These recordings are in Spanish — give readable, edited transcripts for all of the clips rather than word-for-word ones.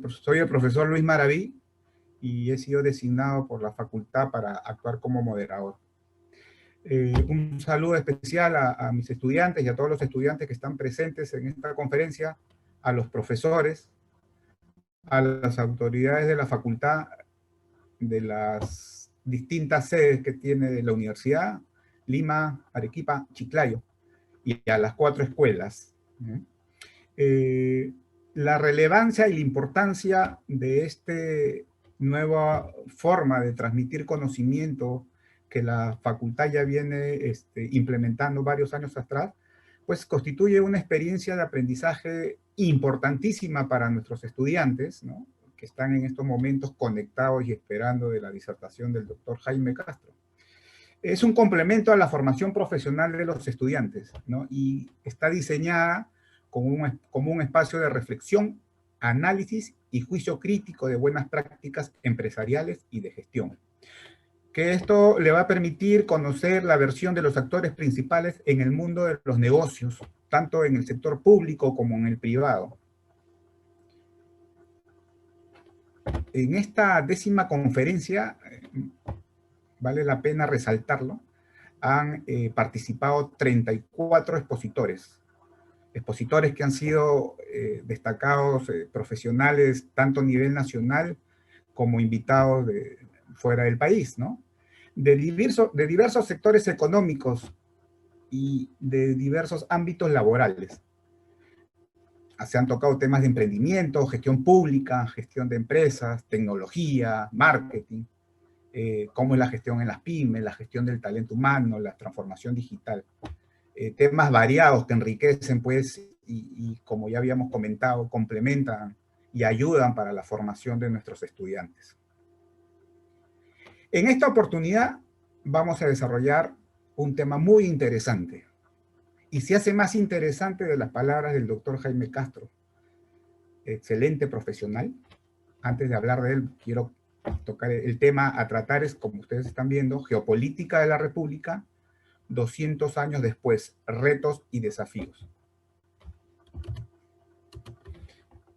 Soy el profesor Luis Maraví y he sido designado por la facultad para actuar como moderador. Un saludo especial a mis estudiantes y a todos los estudiantes que están presentes en esta conferencia, a los profesores, a las autoridades de la facultad, de las distintas sedes que tiene de la universidad, Lima, Arequipa, Chiclayo, y a las 4 escuelas. La relevancia y la importancia de esta nueva forma de transmitir conocimiento que la facultad ya viene implementando varios años atrás, pues constituye una experiencia de aprendizaje importantísima para nuestros estudiantes, ¿no?, que están en estos momentos conectados y esperando de la disertación del doctor Jaime Castro. Es un complemento a la formación profesional de los estudiantes, ¿no?, y está diseñada como un espacio de reflexión, análisis y juicio crítico de buenas prácticas empresariales y de gestión. Que esto le va a permitir conocer la versión de los actores principales en el mundo de los negocios, tanto en el sector público como en el privado. En esta 10ª conferencia, vale la pena resaltarlo, han participado 34 expositores que han sido destacados profesionales tanto a nivel nacional como invitados de fuera del país, ¿no?, de diversos sectores económicos y de diversos ámbitos laborales. Se han tocado temas de emprendimiento, gestión pública, gestión de empresas, tecnología, marketing, cómo es la gestión en las pymes, la gestión del talento humano, la transformación digital. Temas variados que enriquecen, pues, y como ya habíamos comentado, complementan y ayudan para la formación de nuestros estudiantes. En esta oportunidad vamos a desarrollar un tema muy interesante, y se hace más interesante de las palabras del doctor Jaime Castro, excelente profesional. Antes de hablar de él, quiero tocar el tema a tratar, es, como ustedes están viendo, geopolítica de la República, 200 años después, retos y desafíos.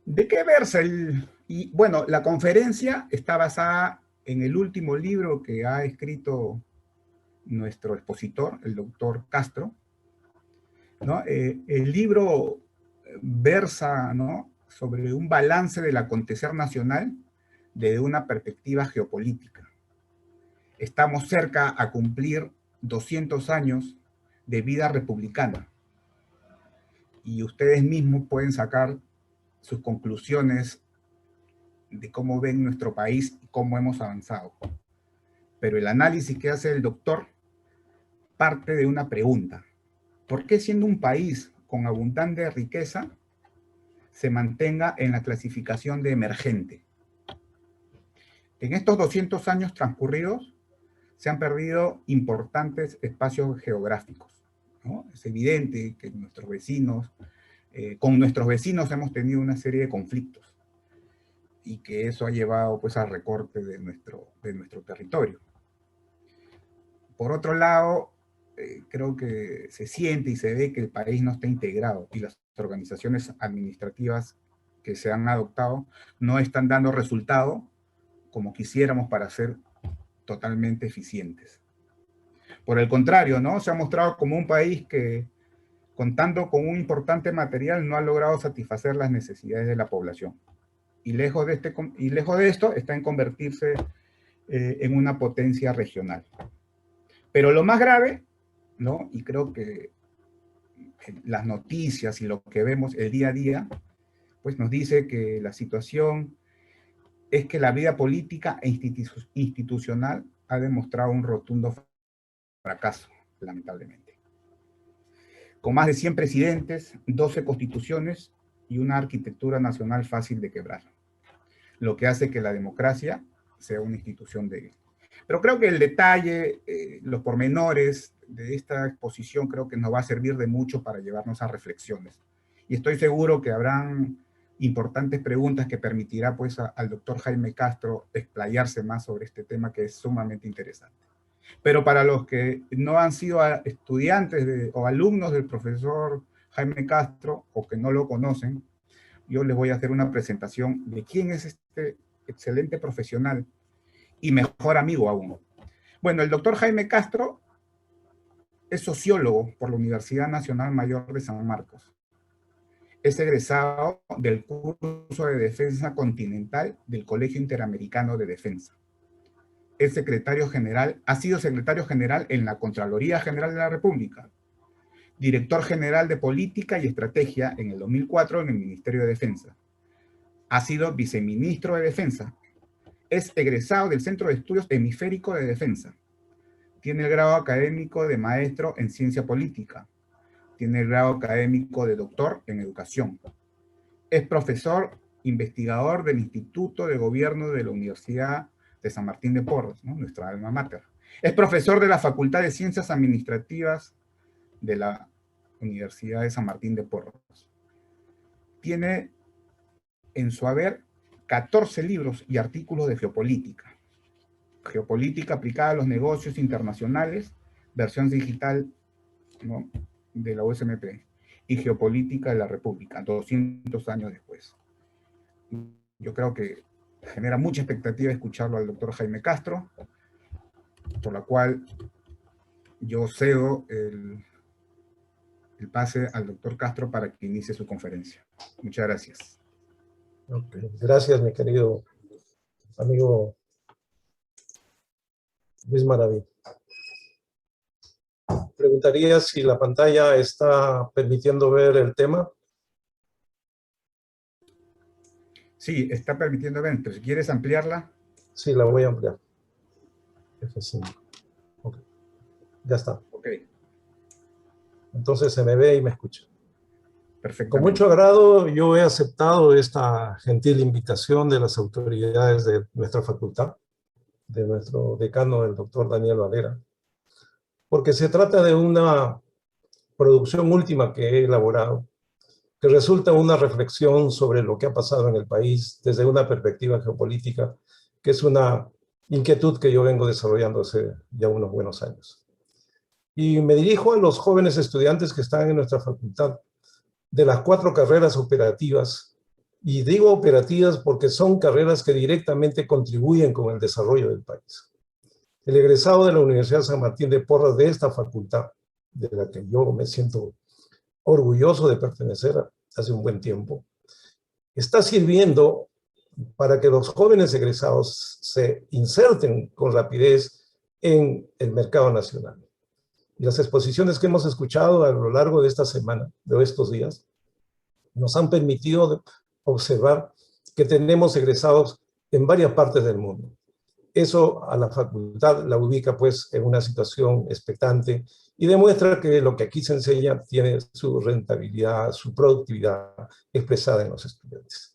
¿De qué versa? Y bueno, la conferencia está basada en el último libro que ha escrito nuestro expositor, el doctor Castro, ¿no? El libro versa, ¿no?, sobre un balance del acontecer nacional desde una perspectiva geopolítica. Estamos cerca a cumplir 200 años de vida republicana, y ustedes mismos pueden sacar sus conclusiones de cómo ven nuestro país y cómo hemos avanzado. Pero el análisis que hace el doctor parte de una pregunta: ¿por qué, siendo un país con abundante riqueza, se mantenga en la clasificación de emergente? En estos 200 años transcurridos se han perdido importantes espacios geográficos, ¿no? Es evidente que nuestros vecinos, con nuestros vecinos hemos tenido una serie de conflictos, y que eso ha llevado, pues, al recorte de nuestro territorio. Por otro lado, creo que se siente y se ve que el país no está integrado, y las organizaciones administrativas que se han adoptado no están dando resultado como quisiéramos para ser totalmente eficientes. Por el contrario, ¿no?, se ha mostrado como un país que, contando con un importante material, no ha logrado satisfacer las necesidades de la población. Y lejos de esto está en convertirse en una potencia regional. Pero lo más grave, ¿no?, y creo que las noticias y lo que vemos el día a día, pues nos dice que la situación es que la vida política e institucional ha demostrado un rotundo fracaso, lamentablemente. Con más de 100 presidentes, 12 constituciones y una arquitectura nacional fácil de quebrar, lo que hace que la democracia sea una institución débil. Pero creo que el detalle, los pormenores de esta exposición creo que nos va a servir de mucho para llevarnos a reflexiones. Y estoy seguro que habrán importantes preguntas que permitirá, pues, al doctor Jaime Castro explayarse más sobre este tema, que es sumamente interesante. Pero para los que no han sido estudiantes o alumnos del profesor Jaime Castro, o que no lo conocen, yo les voy a hacer una presentación de quién es este excelente profesional y mejor amigo aún. Bueno, el doctor Jaime Castro es sociólogo por la Universidad Nacional Mayor de San Marcos. Es egresado del curso de Defensa Continental del Colegio Interamericano de Defensa. Es secretario general, ha sido secretario general en la Contraloría General de la República, director general de Política y Estrategia en el 2004 en el Ministerio de Defensa. Ha sido viceministro de Defensa. Es egresado del Centro de Estudios Hemisférico de Defensa. Tiene el grado académico de maestro en ciencia política. Tiene el grado académico de doctor en educación. Es profesor investigador del Instituto de Gobierno de la Universidad de San Martín de Porres, ¿no? Nuestra alma mater. Es profesor de la Facultad de Ciencias Administrativas de la Universidad de San Martín de Porres. Tiene en su haber 14 libros y artículos de geopolítica. Geopolítica aplicada a los negocios internacionales, versión digital, ¿no?, de la USMP, y Geopolítica de la República, 200 años después. Yo creo que genera mucha expectativa escucharlo al doctor Jaime Castro, por la cual yo cedo el pase al doctor Castro para que inicie su conferencia. Muchas gracias. Okay. Gracias, mi querido amigo Luis Maraví. Preguntaría si la pantalla está permitiendo ver el tema. Sí, está permitiendo ver, pero si quieres ampliarla. Sí, la voy a ampliar. F5. Okay. Ya está. Ok. Entonces se me ve y me escucha. Perfecto. Con mucho agrado yo he aceptado esta gentil invitación de las autoridades de nuestra facultad, de nuestro decano, el doctor Daniel Valera, porque se trata de una producción última que he elaborado, que resulta una reflexión sobre lo que ha pasado en el país desde una perspectiva geopolítica, que es una inquietud que yo vengo desarrollando hace ya unos buenos años. Y me dirijo a los jóvenes estudiantes que están en nuestra facultad de las 4 carreras operativas, y digo operativas porque son carreras que directamente contribuyen con el desarrollo del país. El egresado de la Universidad San Martín de Porres de esta facultad, de la que yo me siento orgulloso de pertenecer hace un buen tiempo, está sirviendo para que los jóvenes egresados se inserten con rapidez en el mercado nacional. Y las exposiciones que hemos escuchado a lo largo de esta semana, de estos días, nos han permitido observar que tenemos egresados en varias partes del mundo. Eso a la facultad la ubica pues en una situación expectante y demuestra que lo que aquí se enseña tiene su rentabilidad, su productividad expresada en los estudiantes.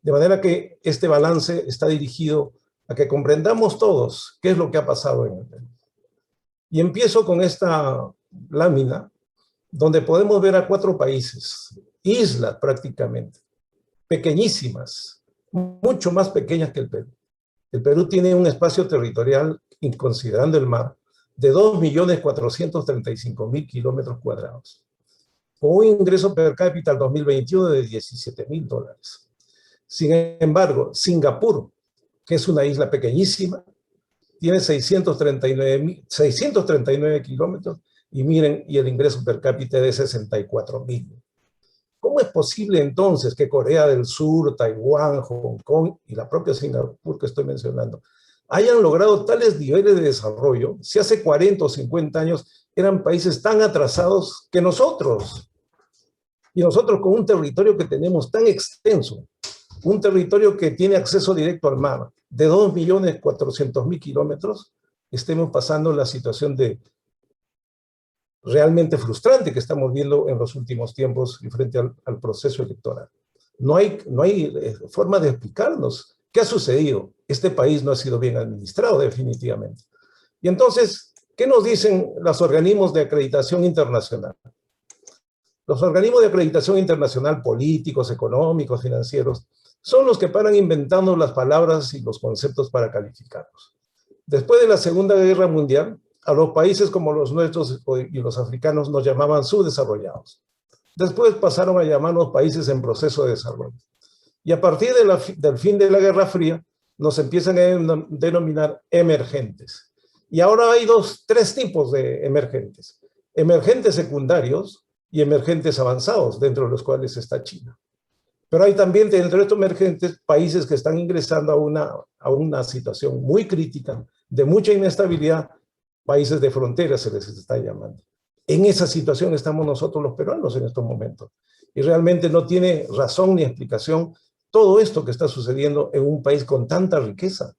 De manera que este balance está dirigido a que comprendamos todos qué es lo que ha pasado en el Perú. Y empiezo con esta lámina, donde podemos ver a 4 países, islas prácticamente, pequeñísimas, mucho más pequeñas que el Perú. El Perú tiene un espacio territorial, considerando el mar, de 2.435.000 kilómetros cuadrados, con un ingreso per cápita al 2021 de $17.000. Sin embargo, Singapur, que es una isla pequeñísima, tiene 639 kilómetros, y miren, y el ingreso per cápita es de 64.000. ¿Cómo es posible entonces que Corea del Sur, Taiwán, Hong Kong y la propia Singapur que estoy mencionando hayan logrado tales niveles de desarrollo si hace 40 o 50 años eran países tan atrasados que nosotros? Y nosotros con un territorio que tenemos tan extenso, un territorio que tiene acceso directo al mar, de 2.400.000 kilómetros, estemos pasando la situación de realmente frustrante que estamos viendo en los últimos tiempos y frente al proceso electoral. No hay forma de explicarnos qué ha sucedido. Este país no ha sido bien administrado definitivamente. Y entonces, ¿qué nos dicen los organismos de acreditación internacional? Los organismos de acreditación internacional, políticos, económicos, financieros, son los que paran inventando las palabras y los conceptos para calificarlos. Después de la Segunda Guerra Mundial, a los países como los nuestros y los africanos nos llamaban subdesarrollados. Después pasaron a llamarnos países en proceso de desarrollo. Y a partir del fin de la Guerra Fría, nos empiezan a denominar emergentes. Y ahora hay tres tipos de emergentes. Emergentes secundarios y emergentes avanzados, dentro de los cuales está China. Pero hay también, dentro de estos emergentes, países que están ingresando a una situación muy crítica, de mucha inestabilidad, países de frontera se les está llamando. En esa situación estamos nosotros los peruanos en estos momentos. Y realmente no tiene razón ni explicación todo esto que está sucediendo en un país con tanta riqueza.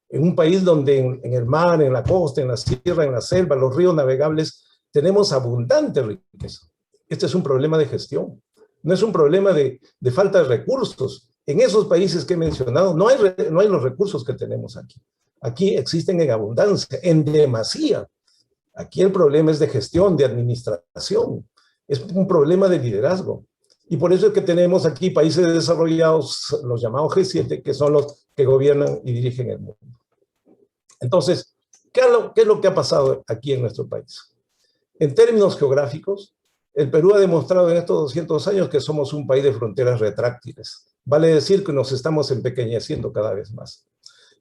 En un país donde en el mar, en la costa, en la sierra, en la selva, los ríos navegables, tenemos abundante riqueza. Este es un problema de gestión. No es un problema de falta de recursos. En esos países que he mencionado no hay los recursos que tenemos aquí. Aquí existen en abundancia, en demasía. Aquí el problema es de gestión, de administración. Es un problema de liderazgo. Y por eso es que tenemos aquí países desarrollados, los llamados G7, que son los que gobiernan y dirigen el mundo. Entonces, ¿qué es lo que ha pasado aquí en nuestro país? En términos geográficos, el Perú ha demostrado en estos 200 años que somos un país de fronteras retráctiles. Vale decir que nos estamos empequeñeciendo cada vez más.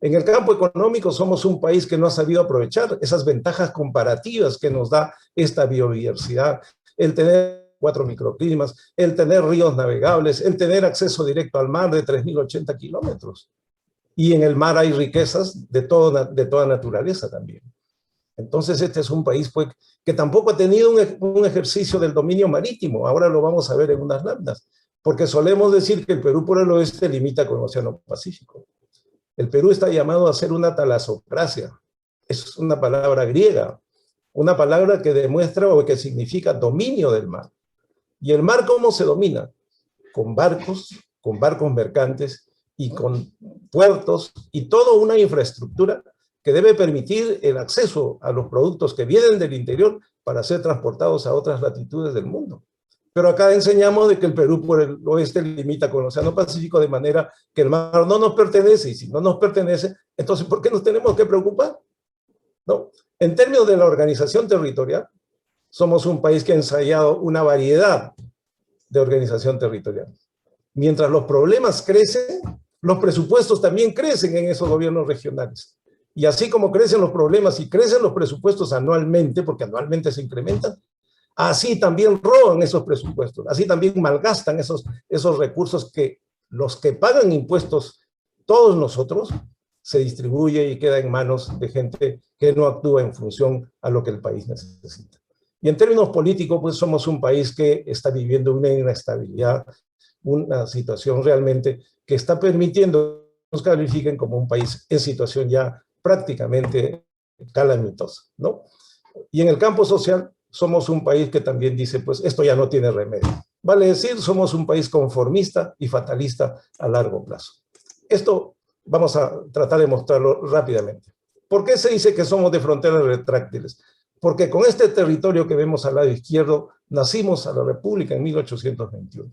En el campo económico somos un país que no ha sabido aprovechar esas ventajas comparativas que nos da esta biodiversidad, el tener 4 microclimas, el tener ríos navegables, el tener acceso directo al mar de 3.080 kilómetros. Y en el mar hay riquezas de toda naturaleza también. Entonces este es un país pues, que tampoco ha tenido un ejercicio del dominio marítimo. Ahora lo vamos a ver en unas láminas. Porque solemos decir que el Perú por el oeste limita con el Océano Pacífico. El Perú está llamado a ser una talasocracia. Es una palabra griega. Una palabra que demuestra o que significa dominio del mar. ¿Y el mar cómo se domina? Con barcos mercantes y con puertos y toda una infraestructura que debe permitir el acceso a los productos que vienen del interior para ser transportados a otras latitudes del mundo. Pero acá enseñamos de que el Perú por el oeste limita con el Océano Pacífico de manera que el mar no nos pertenece, y si no nos pertenece, entonces ¿por qué nos tenemos que preocupar? ¿No? En términos de la organización territorial, somos un país que ha ensayado una variedad de organización territorial. Mientras los problemas crecen, los presupuestos también crecen en esos gobiernos regionales. Y así como crecen los problemas y crecen los presupuestos anualmente, porque anualmente se incrementan, así también roban esos presupuestos, así también malgastan esos recursos que los que pagan impuestos, todos nosotros, se distribuye y queda en manos de gente que no actúa en función a lo que el país necesita. Y en términos políticos, pues somos un país que está viviendo una inestabilidad, una situación realmente que está permitiendo que nos califiquen como un país en situación ya prácticamente calamitosa, ¿no? Y en el campo social, somos un país que también dice, pues esto ya no tiene remedio. Vale decir, somos un país conformista y fatalista a largo plazo. Esto vamos a tratar de mostrarlo rápidamente. ¿Por qué se dice que somos de fronteras retráctiles? Porque con este territorio que vemos al lado izquierdo, nacimos a la República en 1821.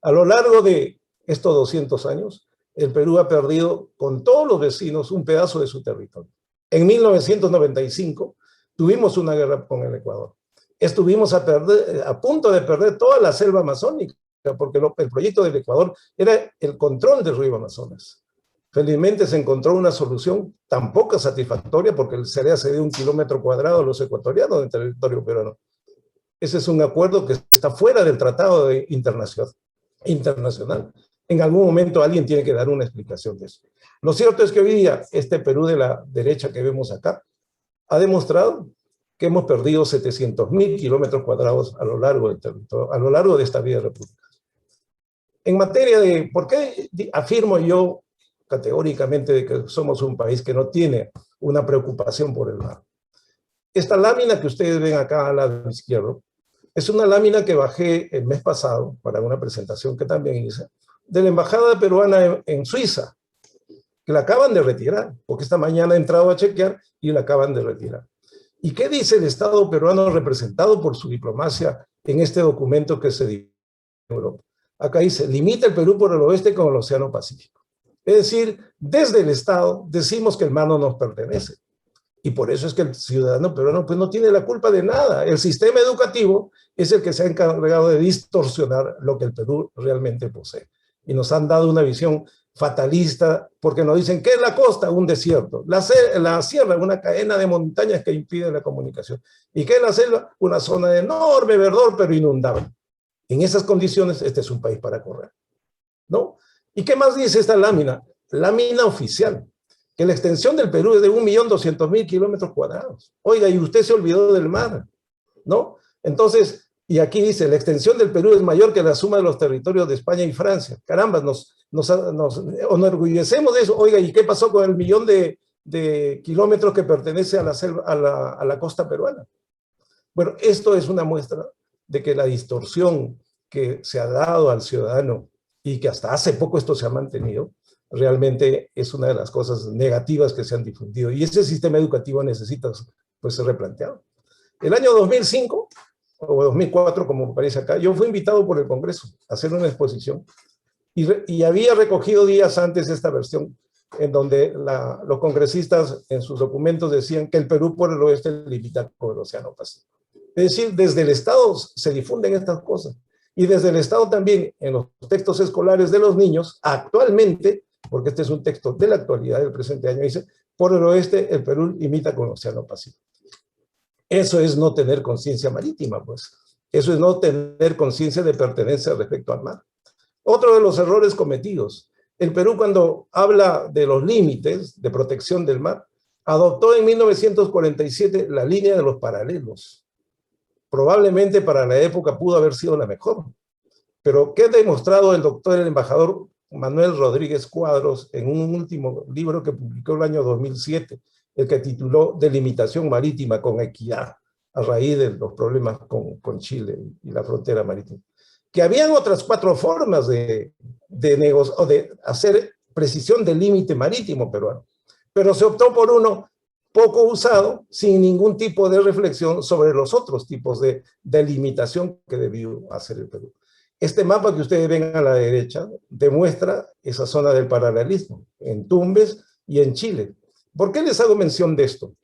A lo largo de estos 200 años, el Perú ha perdido con todos los vecinos un pedazo de su territorio. En 1995 tuvimos una guerra con el Ecuador. Estuvimos a punto de perder toda la selva amazónica, porque el proyecto del Ecuador era el control del río Amazonas. Felizmente se encontró una solución tan poco satisfactoria porque se le ha cedido 1 kilómetro cuadrado a los ecuatorianos del territorio peruano. Ese es un acuerdo que está fuera del tratado internacional. En algún momento alguien tiene que dar una explicación de eso. Lo cierto es que hoy día este Perú de la derecha que vemos acá ha demostrado que hemos perdido 700.000 kilómetros cuadrados a lo largo del territorio, a lo largo de esta vida república. En materia de, ¿por qué afirmo yo categóricamente de que somos un país que no tiene una preocupación por el mar? Esta lámina que ustedes ven acá al lado izquierdo es una lámina que bajé el mes pasado para una presentación que también hice de la embajada peruana en Suiza, que la acaban de retirar, porque esta mañana he entrado a chequear y la acaban de retirar. ¿Y qué dice el Estado peruano representado por su diplomacia en este documento que se dio en Europa? Acá dice, limita el Perú por el oeste con el Océano Pacífico. Es decir, desde el Estado decimos que el mar no nos pertenece. Y por eso es que el ciudadano peruano pues, no tiene la culpa de nada. El sistema educativo es el que se ha encargado de distorsionar lo que el Perú realmente posee. y nos han dado una visión fatalista, porque nos dicen, ¿qué es la costa? Un desierto. La sierra, una cadena de montañas que impide la comunicación. ¿Y qué es la selva? Una zona de enorme verdor, pero inundable. En esas condiciones, este es un país para correr, ¿no? ¿Y qué más dice esta lámina? Lámina oficial, que la extensión del Perú es de 1.200.000 kilómetros cuadrados. Oiga, y usted se olvidó del mar, ¿no? Entonces, y aquí dice, la extensión del Perú es mayor que la suma de los territorios de España y Francia. Caramba, nos enorgullecemos de eso. Oiga, ¿y qué pasó con el millón de kilómetros que pertenece a la, selva, a la costa peruana? Bueno, esto es una muestra de que la distorsión que se ha dado al ciudadano y que hasta hace poco esto se ha mantenido, realmente es una de las cosas negativas que se han difundido. Y ese sistema educativo necesita pues, ser replanteado. El año 2005, o 2004, como parece acá, yo fui invitado por el Congreso a hacer una exposición y había recogido días antes esta versión en donde los congresistas en sus documentos decían que el Perú por el oeste limita con el Océano Pacífico. Es decir, desde el Estado se difunden estas cosas y desde el Estado también en los textos escolares de los niños, actualmente, porque este es un texto de la actualidad del presente año, dice, por el oeste el Perú limita con el Océano Pacífico. Eso es no tener conciencia marítima, pues. Eso es no tener conciencia de pertenencia respecto al mar. Otro de los errores cometidos. El Perú, cuando habla de los límites de protección del mar, adoptó en 1947 la línea de los paralelos. Probablemente para la época pudo haber sido la mejor. Pero ¿qué ha demostrado el embajador Manuel Rodríguez Cuadros en un último libro que publicó el año 2007, el que tituló Delimitación marítima con equidad, a raíz de los problemas con Chile y la frontera marítima? Que habían otras 4 formas de hacer precisión del límite marítimo peruano, pero se optó por uno poco usado, sin ningún tipo de reflexión sobre los otros tipos de delimitación que debió hacer el Perú. Este mapa que ustedes ven a la derecha demuestra esa zona del paralelismo, en Tumbes y en Chile. ¿Por qué les hago mención de esto?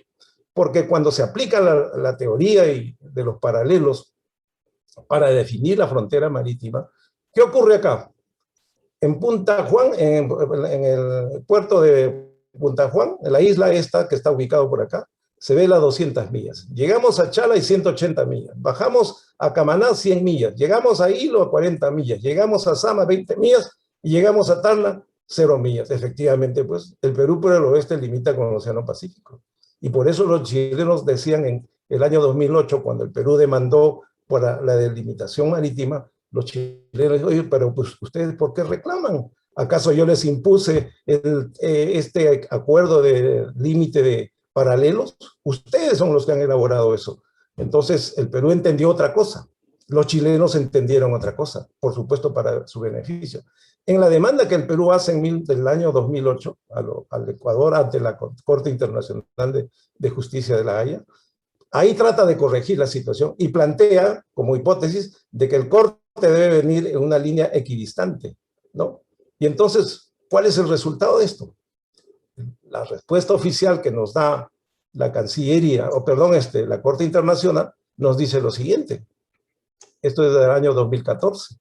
Porque cuando se aplica la teoría de los paralelos para definir la frontera marítima, ¿qué ocurre acá? En Punta Juan, en el puerto de Punta Juan, en la isla esta que está ubicado por acá, se ve las 200 millas. Llegamos a Chala y 180 millas. Bajamos a Camaná 100 millas. Llegamos a Hilo a 40 millas. Llegamos a Sama 20 millas y llegamos a Tacna 0 millas. Efectivamente, pues el Perú por el oeste limita con el Océano Pacífico. Y por eso los chilenos decían en el año 2008, cuando el Perú demandó por la delimitación marítima, los chilenos, oye, pero pues ustedes, ¿por qué reclaman? ¿Acaso yo les impuse este acuerdo de límite de paralelos? Ustedes son los que han elaborado eso. Entonces, el Perú entendió otra cosa. Los chilenos entendieron otra cosa, por supuesto, para su beneficio. En la demanda que el Perú hace en el año 2008 al Ecuador ante la Corte Internacional de Justicia de La Haya, ahí trata de corregir la situación y plantea como hipótesis de que el corte debe venir en una línea equidistante, ¿no? Y entonces, ¿cuál es el resultado de esto? La respuesta oficial que nos da la Cancillería, la Corte Internacional, nos dice lo siguiente. Esto es del año 2014.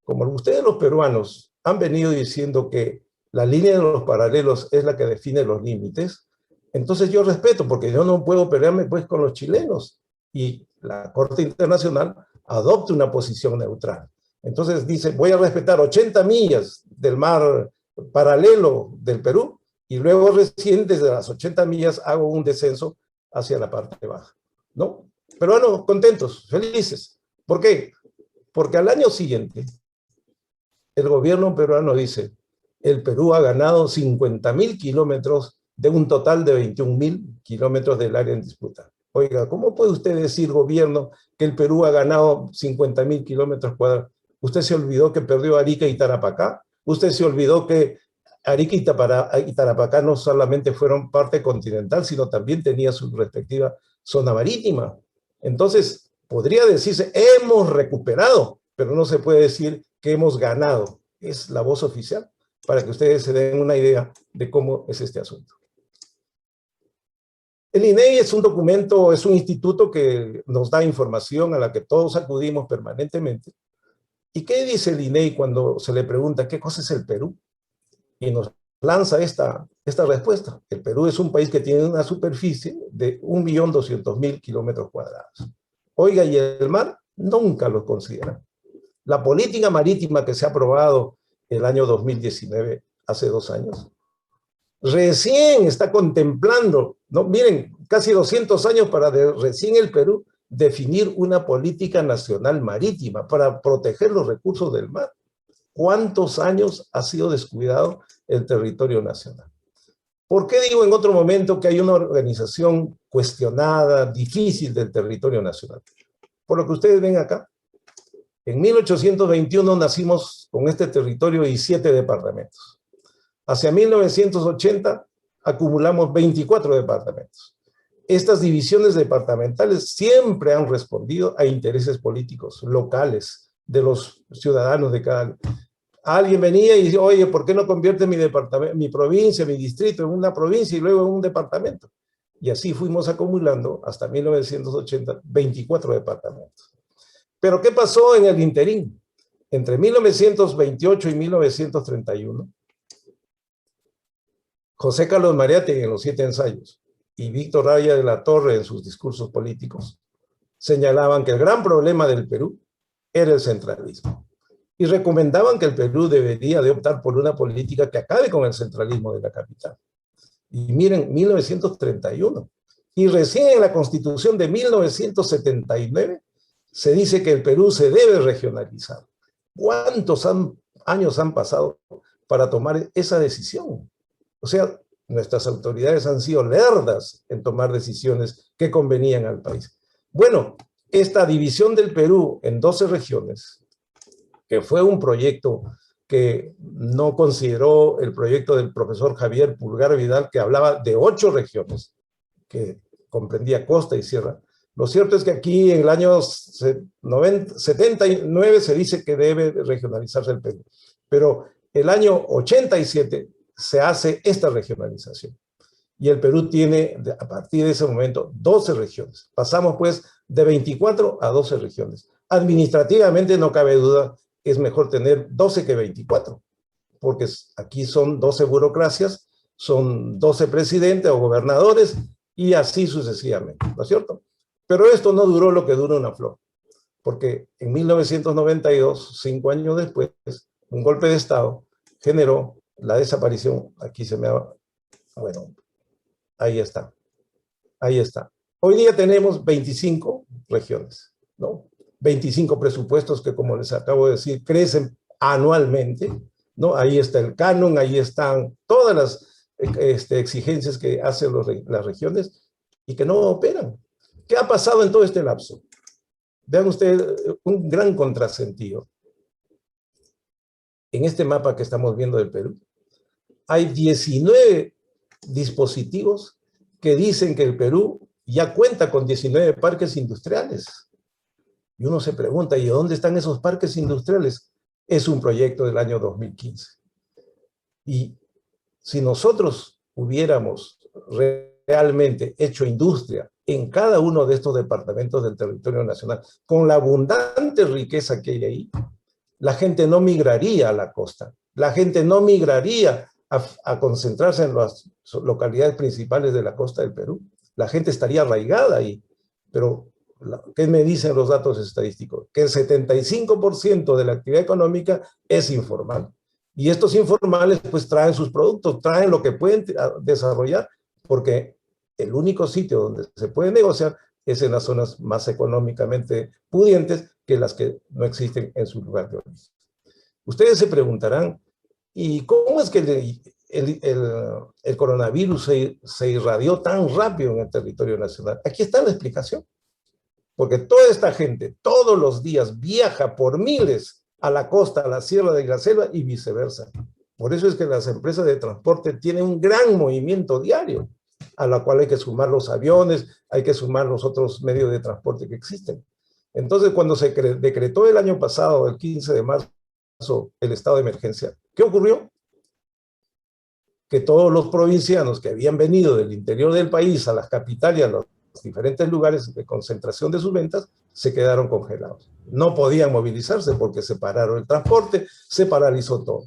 Como ustedes los peruanos han venido diciendo que la línea de los paralelos es la que define los límites, entonces yo respeto, porque yo no puedo pelearme pues con los chilenos. Y la Corte Internacional adopta una posición neutral. Entonces dice, voy a respetar 80 millas del mar paralelo del Perú, y luego recién desde las 80 millas hago un descenso hacia la parte baja, ¿no? Peruanos contentos, felices. ¿Por qué? Porque al año siguiente, el gobierno peruano dice, el Perú ha ganado 50.000 kilómetros de un total de 21.000 kilómetros del área en disputa. Oiga, ¿cómo puede usted decir, gobierno, que el Perú ha ganado 50.000 kilómetros cuadrados? ¿Usted se olvidó que perdió Arica y Tarapacá? ¿Usted se olvidó que Arica y Tarapacá no solamente fueron parte continental, sino también tenía su respectiva zona marítima? Entonces, podría decirse, hemos recuperado, pero no se puede decir que hemos ganado. Es la voz oficial, para que ustedes se den una idea de cómo es este asunto. El INEI es un documento, es un instituto que nos da información a la que todos acudimos permanentemente, ¿Y qué dice el INEI cuando se le pregunta qué cosa es el Perú? Y nos lanza esta respuesta. El Perú es un país que tiene una superficie de 1.200.000 kilómetros cuadrados. Oiga, ¿y el mar? Nunca lo consideran. La política marítima que se ha aprobado el año 2019, hace 2 años, recién está contemplando, ¿no? Miren, casi 200 años para recién el Perú definir una política nacional marítima para proteger los recursos del mar. ¿Cuántos años ha sido descuidado el territorio nacional? ¿Por qué digo en otro momento que hay una organización cuestionada, difícil del territorio nacional? Por lo que ustedes ven acá, en 1821 nacimos con este territorio y 7 departamentos. Hacia 1980 acumulamos 24 departamentos. Estas divisiones departamentales siempre han respondido a intereses políticos locales de los ciudadanos de cada... Alguien venía y dice, oye, ¿por qué no convierte mi departamento, mi provincia, mi distrito en una provincia y luego en un departamento? Y así fuimos acumulando hasta 1980 24 departamentos. Pero ¿qué pasó en el interín? Entre 1928 y 1931, José Carlos Mariátegui en los 7 ensayos y Víctor Raya de la Torre en sus discursos políticos señalaban que el gran problema del Perú era el centralismo y recomendaban que el Perú debería de optar por una política que acabe con el centralismo de la capital. Y miren, 1931. Y recién en la Constitución de 1979 se dice que el Perú se debe regionalizar. ¿Cuántos años han pasado para tomar esa decisión? O sea, nuestras autoridades han sido lerdas en tomar decisiones que convenían al país. Bueno, esta división del Perú en 12 regiones, que fue un proyecto que no consideró el proyecto del profesor Javier Pulgar Vidal, que hablaba de 8 regiones, que comprendía costa y sierra. Lo cierto es que aquí en el año 79 se dice que debe regionalizarse el Perú, pero el año 87 se hace esta regionalización. Y el Perú tiene, a partir de ese momento, 12 regiones. Pasamos pues de 24 a 12 regiones. Administrativamente no cabe duda, es mejor tener 12 que 24, porque aquí son 12 burocracias, son 12 presidentes o gobernadores, y así sucesivamente, ¿no es cierto? Pero esto no duró lo que dura una flor, porque en 1992, 5 años después, un golpe de Estado generó la desaparición, aquí se me ha... Bueno, ahí está, ahí está. Hoy día tenemos 25 regiones, ¿no? 25 presupuestos que, como les acabo de decir, crecen anualmente, ¿no? Ahí está el canon, ahí están todas las exigencias que hacen las regiones y que no operan. ¿Qué ha pasado en todo este lapso? Vean ustedes un gran contrasentido. En este mapa que estamos viendo del Perú, hay 19 dispositivos que dicen que el Perú ya cuenta con 19 parques industriales. Y uno se pregunta, ¿y dónde están esos parques industriales? Es un proyecto del año 2015. Y si nosotros hubiéramos realmente hecho industria en cada uno de estos departamentos del territorio nacional, con la abundante riqueza que hay ahí, la gente no migraría a la costa, la gente no migraría a concentrarse en las localidades principales de la costa del Perú, la gente estaría arraigada ahí. Pero, ¿qué me dicen los datos estadísticos? Que el 75% de la actividad económica es informal. Y estos informales pues traen sus productos, traen lo que pueden desarrollar, porque el único sitio donde se puede negociar es en las zonas más económicamente pudientes que las que no existen en su lugar de origen. Ustedes se preguntarán, ¿y cómo es que el coronavirus se irradió tan rápido en el territorio nacional? Aquí está la explicación. Porque toda esta gente todos los días viaja por miles a la costa, a la sierra de la selva y viceversa. Por eso es que las empresas de transporte tienen un gran movimiento diario, a la cual hay que sumar los aviones, hay que sumar los otros medios de transporte que existen. Entonces, cuando se decretó el año pasado, el 15 de marzo, el estado de emergencia, ¿qué ocurrió? Que todos los provincianos que habían venido del interior del país a las capitales, a los diferentes lugares de concentración de sus ventas se quedaron congelados. No podían movilizarse porque se pararon el transporte, se paralizó todo.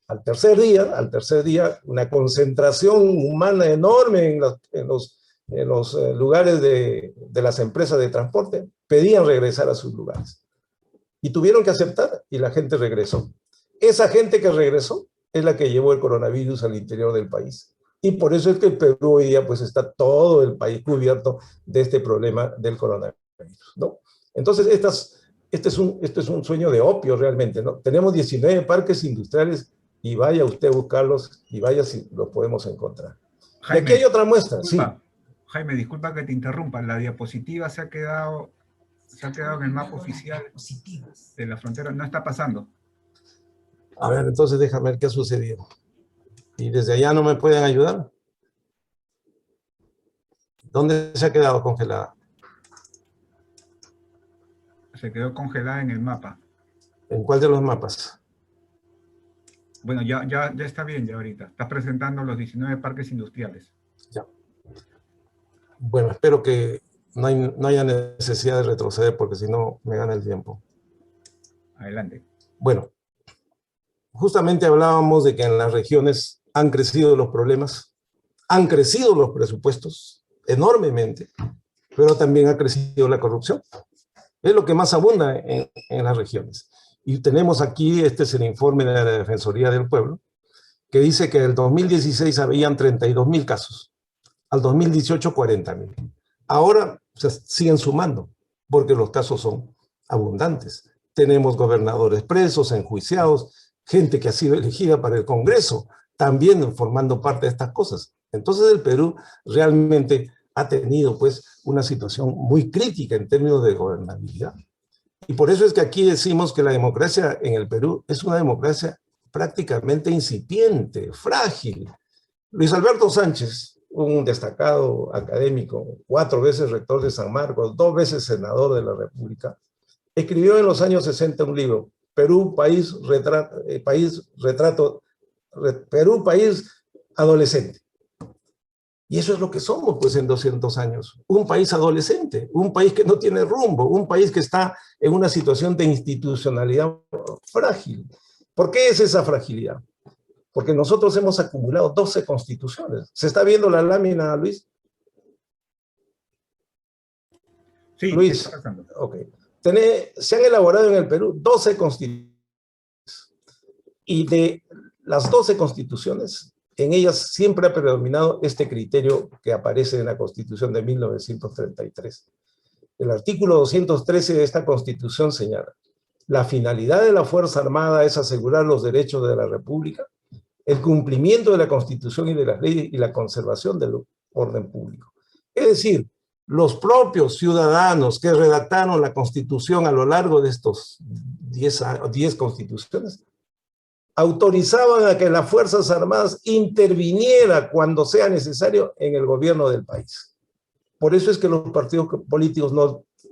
Al tercer día, una concentración humana enorme en los lugares de las empresas de transporte, pedían regresar a sus lugares. Y tuvieron que aceptar y la gente regresó. Esa gente que regresó es la que llevó el coronavirus al interior del país. Y por eso es que el Perú hoy día pues está todo el país cubierto de este problema del coronavirus, ¿no? Entonces, este es un sueño de opio realmente, ¿no? Tenemos 19 parques industriales y vaya usted a buscarlos y vaya si los podemos encontrar. Jaime, y aquí hay otra muestra, disculpa, sí. Jaime, disculpa que te interrumpa, la diapositiva se ha quedado en el mapa oficial de la frontera, no está pasando. A ver, entonces déjame ver qué ha sucedido. ¿Y desde allá no me pueden ayudar? ¿Dónde se ha quedado congelada? Se quedó congelada en el mapa. ¿En cuál de los mapas? Bueno, ya está bien ya ahorita. Está presentando los 19 parques industriales. Ya. Bueno, espero que no haya necesidad de retroceder porque si no me gana el tiempo. Adelante. Bueno, justamente hablábamos de que en las regiones han crecido los problemas, han crecido los presupuestos enormemente, pero también ha crecido la corrupción. Es lo que más abunda en las regiones. Y tenemos aquí, este es el informe de la Defensoría del Pueblo, que dice que en el 2016 habían 32.000 casos, al 2018 40.000. Ahora se siguen sumando, porque los casos son abundantes. Tenemos gobernadores presos, enjuiciados, gente que ha sido elegida para el Congreso, también formando parte de estas cosas. Entonces el Perú realmente ha tenido pues una situación muy crítica en términos de gobernabilidad. Y por eso es que aquí decimos que la democracia en el Perú es una democracia prácticamente incipiente, frágil. Luis Alberto Sánchez, un destacado académico, 4 veces rector de San Marcos, 2 veces senador de la República, escribió en los años 60 un libro, Perú, país adolescente. Y eso es lo que somos, pues, en 200 años. Un país adolescente, un país que no tiene rumbo, un país que está en una situación de institucionalidad frágil. ¿Por qué es esa fragilidad? Porque nosotros hemos acumulado 12 constituciones. ¿Se está viendo la lámina, Luis? Sí, Luis, ok. Se han elaborado en el Perú 12 constituciones. Y de las 12 constituciones, en ellas siempre ha predominado este criterio que aparece en la Constitución de 1933. El artículo 213 de esta Constitución señala: la finalidad de la Fuerza Armada es asegurar los derechos de la República, el cumplimiento de la Constitución y de las leyes y la conservación del orden público. Es decir, los propios ciudadanos que redactaron la Constitución a lo largo de estos 10 constituciones autorizaban a que las Fuerzas Armadas interviniera cuando sea necesario en el gobierno del país. Por eso es que los partidos políticos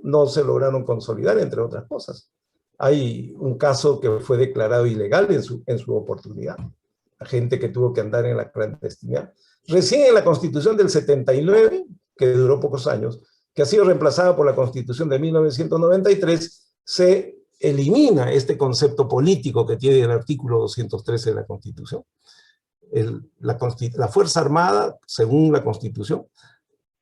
no se lograron consolidar, entre otras cosas. Hay un caso que fue declarado ilegal en su oportunidad. La gente que tuvo que andar en la clandestinidad. Recién en la Constitución del 79, que duró pocos años, que ha sido reemplazada por la Constitución de 1993, se elimina este concepto político que tiene el artículo 213 de la Constitución. La Fuerza Armada, según la Constitución,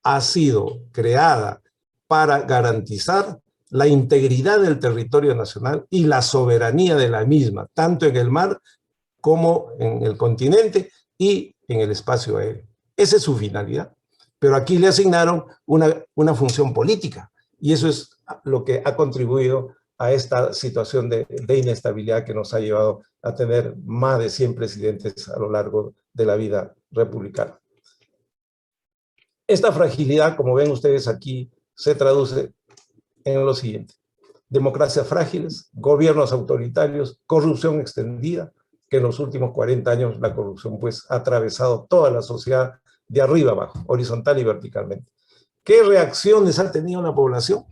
ha sido creada para garantizar la integridad del territorio nacional y la soberanía de la misma, tanto en el mar como en el continente y en el espacio aéreo. Esa es su finalidad. Pero aquí le asignaron una función política, y eso es lo que ha contribuido a esta situación de inestabilidad que nos ha llevado a tener más de 100 presidentes a lo largo de la vida republicana. Esta fragilidad, como ven ustedes aquí, se traduce en lo siguiente: democracias frágiles, gobiernos autoritarios, corrupción extendida, que en los últimos 40 años la corrupción pues ha atravesado toda la sociedad de arriba abajo, horizontal y verticalmente. ¿Qué reacciones ha tenido la población?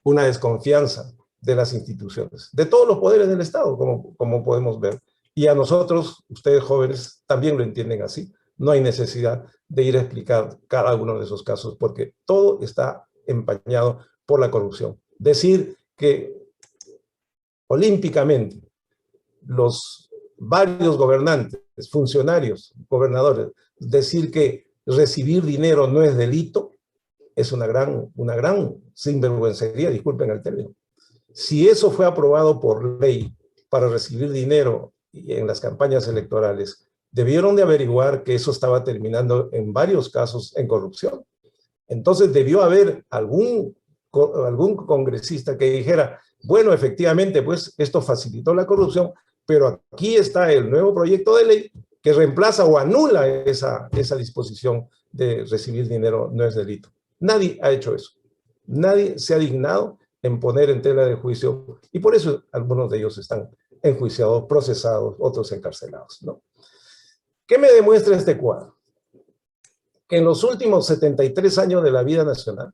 Una desconfianza de las instituciones, de todos los poderes del Estado, como podemos ver. Y a nosotros, ustedes jóvenes, también lo entienden así. No hay necesidad de ir a explicar cada uno de esos casos, porque todo está empañado por la corrupción. Decir que olímpicamente los varios gobernantes, funcionarios, gobernadores, decir que recibir dinero no es delito, es una gran sinvergüencería, disculpen el término. Si eso fue aprobado por ley para recibir dinero en las campañas electorales, debieron de averiguar que eso estaba terminando en varios casos en corrupción. Entonces debió haber algún congresista que dijera, bueno, efectivamente, pues esto facilitó la corrupción, pero aquí está el nuevo proyecto de ley que reemplaza o anula esa disposición de recibir dinero no es delito. Nadie ha hecho eso. Nadie se ha dignado en poner en tela de juicio, y por eso algunos de ellos están enjuiciados, procesados, otros encarcelados, ¿no? ¿Qué me demuestra este cuadro? Que en los últimos 73 años de la vida nacional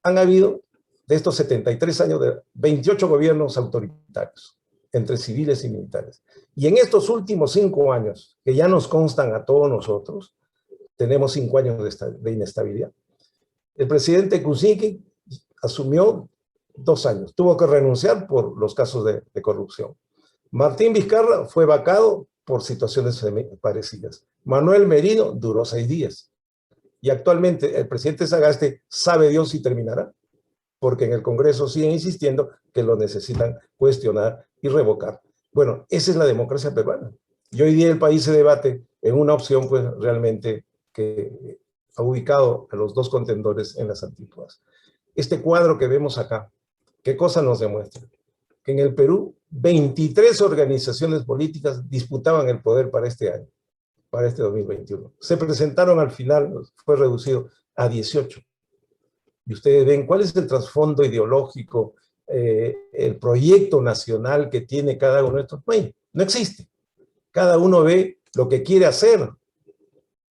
han habido, de estos 73 años, de 28 gobiernos autoritarios, entre civiles y militares. Y en estos últimos 5 años, que ya nos constan a todos nosotros, tenemos 5 años de inestabilidad. El presidente Kuczynski asumió 2 años, tuvo que renunciar por los casos de corrupción. Martín Vizcarra fue vacado por situaciones parecidas. Manuel Merino duró 6 días. Y actualmente el presidente Sagasti sabe Dios si terminará, porque en el Congreso siguen insistiendo que lo necesitan cuestionar y revocar. Bueno, esa es la democracia peruana. Y hoy día el país se debate en una opción pues realmente que ha ubicado a los dos contendores en las antípodas. Este cuadro que vemos acá, ¿qué cosa nos demuestra? Que en el Perú 23 organizaciones políticas disputaban el poder para este año, para este 2021. Se presentaron al final, fue reducido a 18. Y ustedes ven cuál es el trasfondo ideológico, el proyecto nacional que tiene cada uno de estos. No existe. Cada uno ve lo que quiere hacer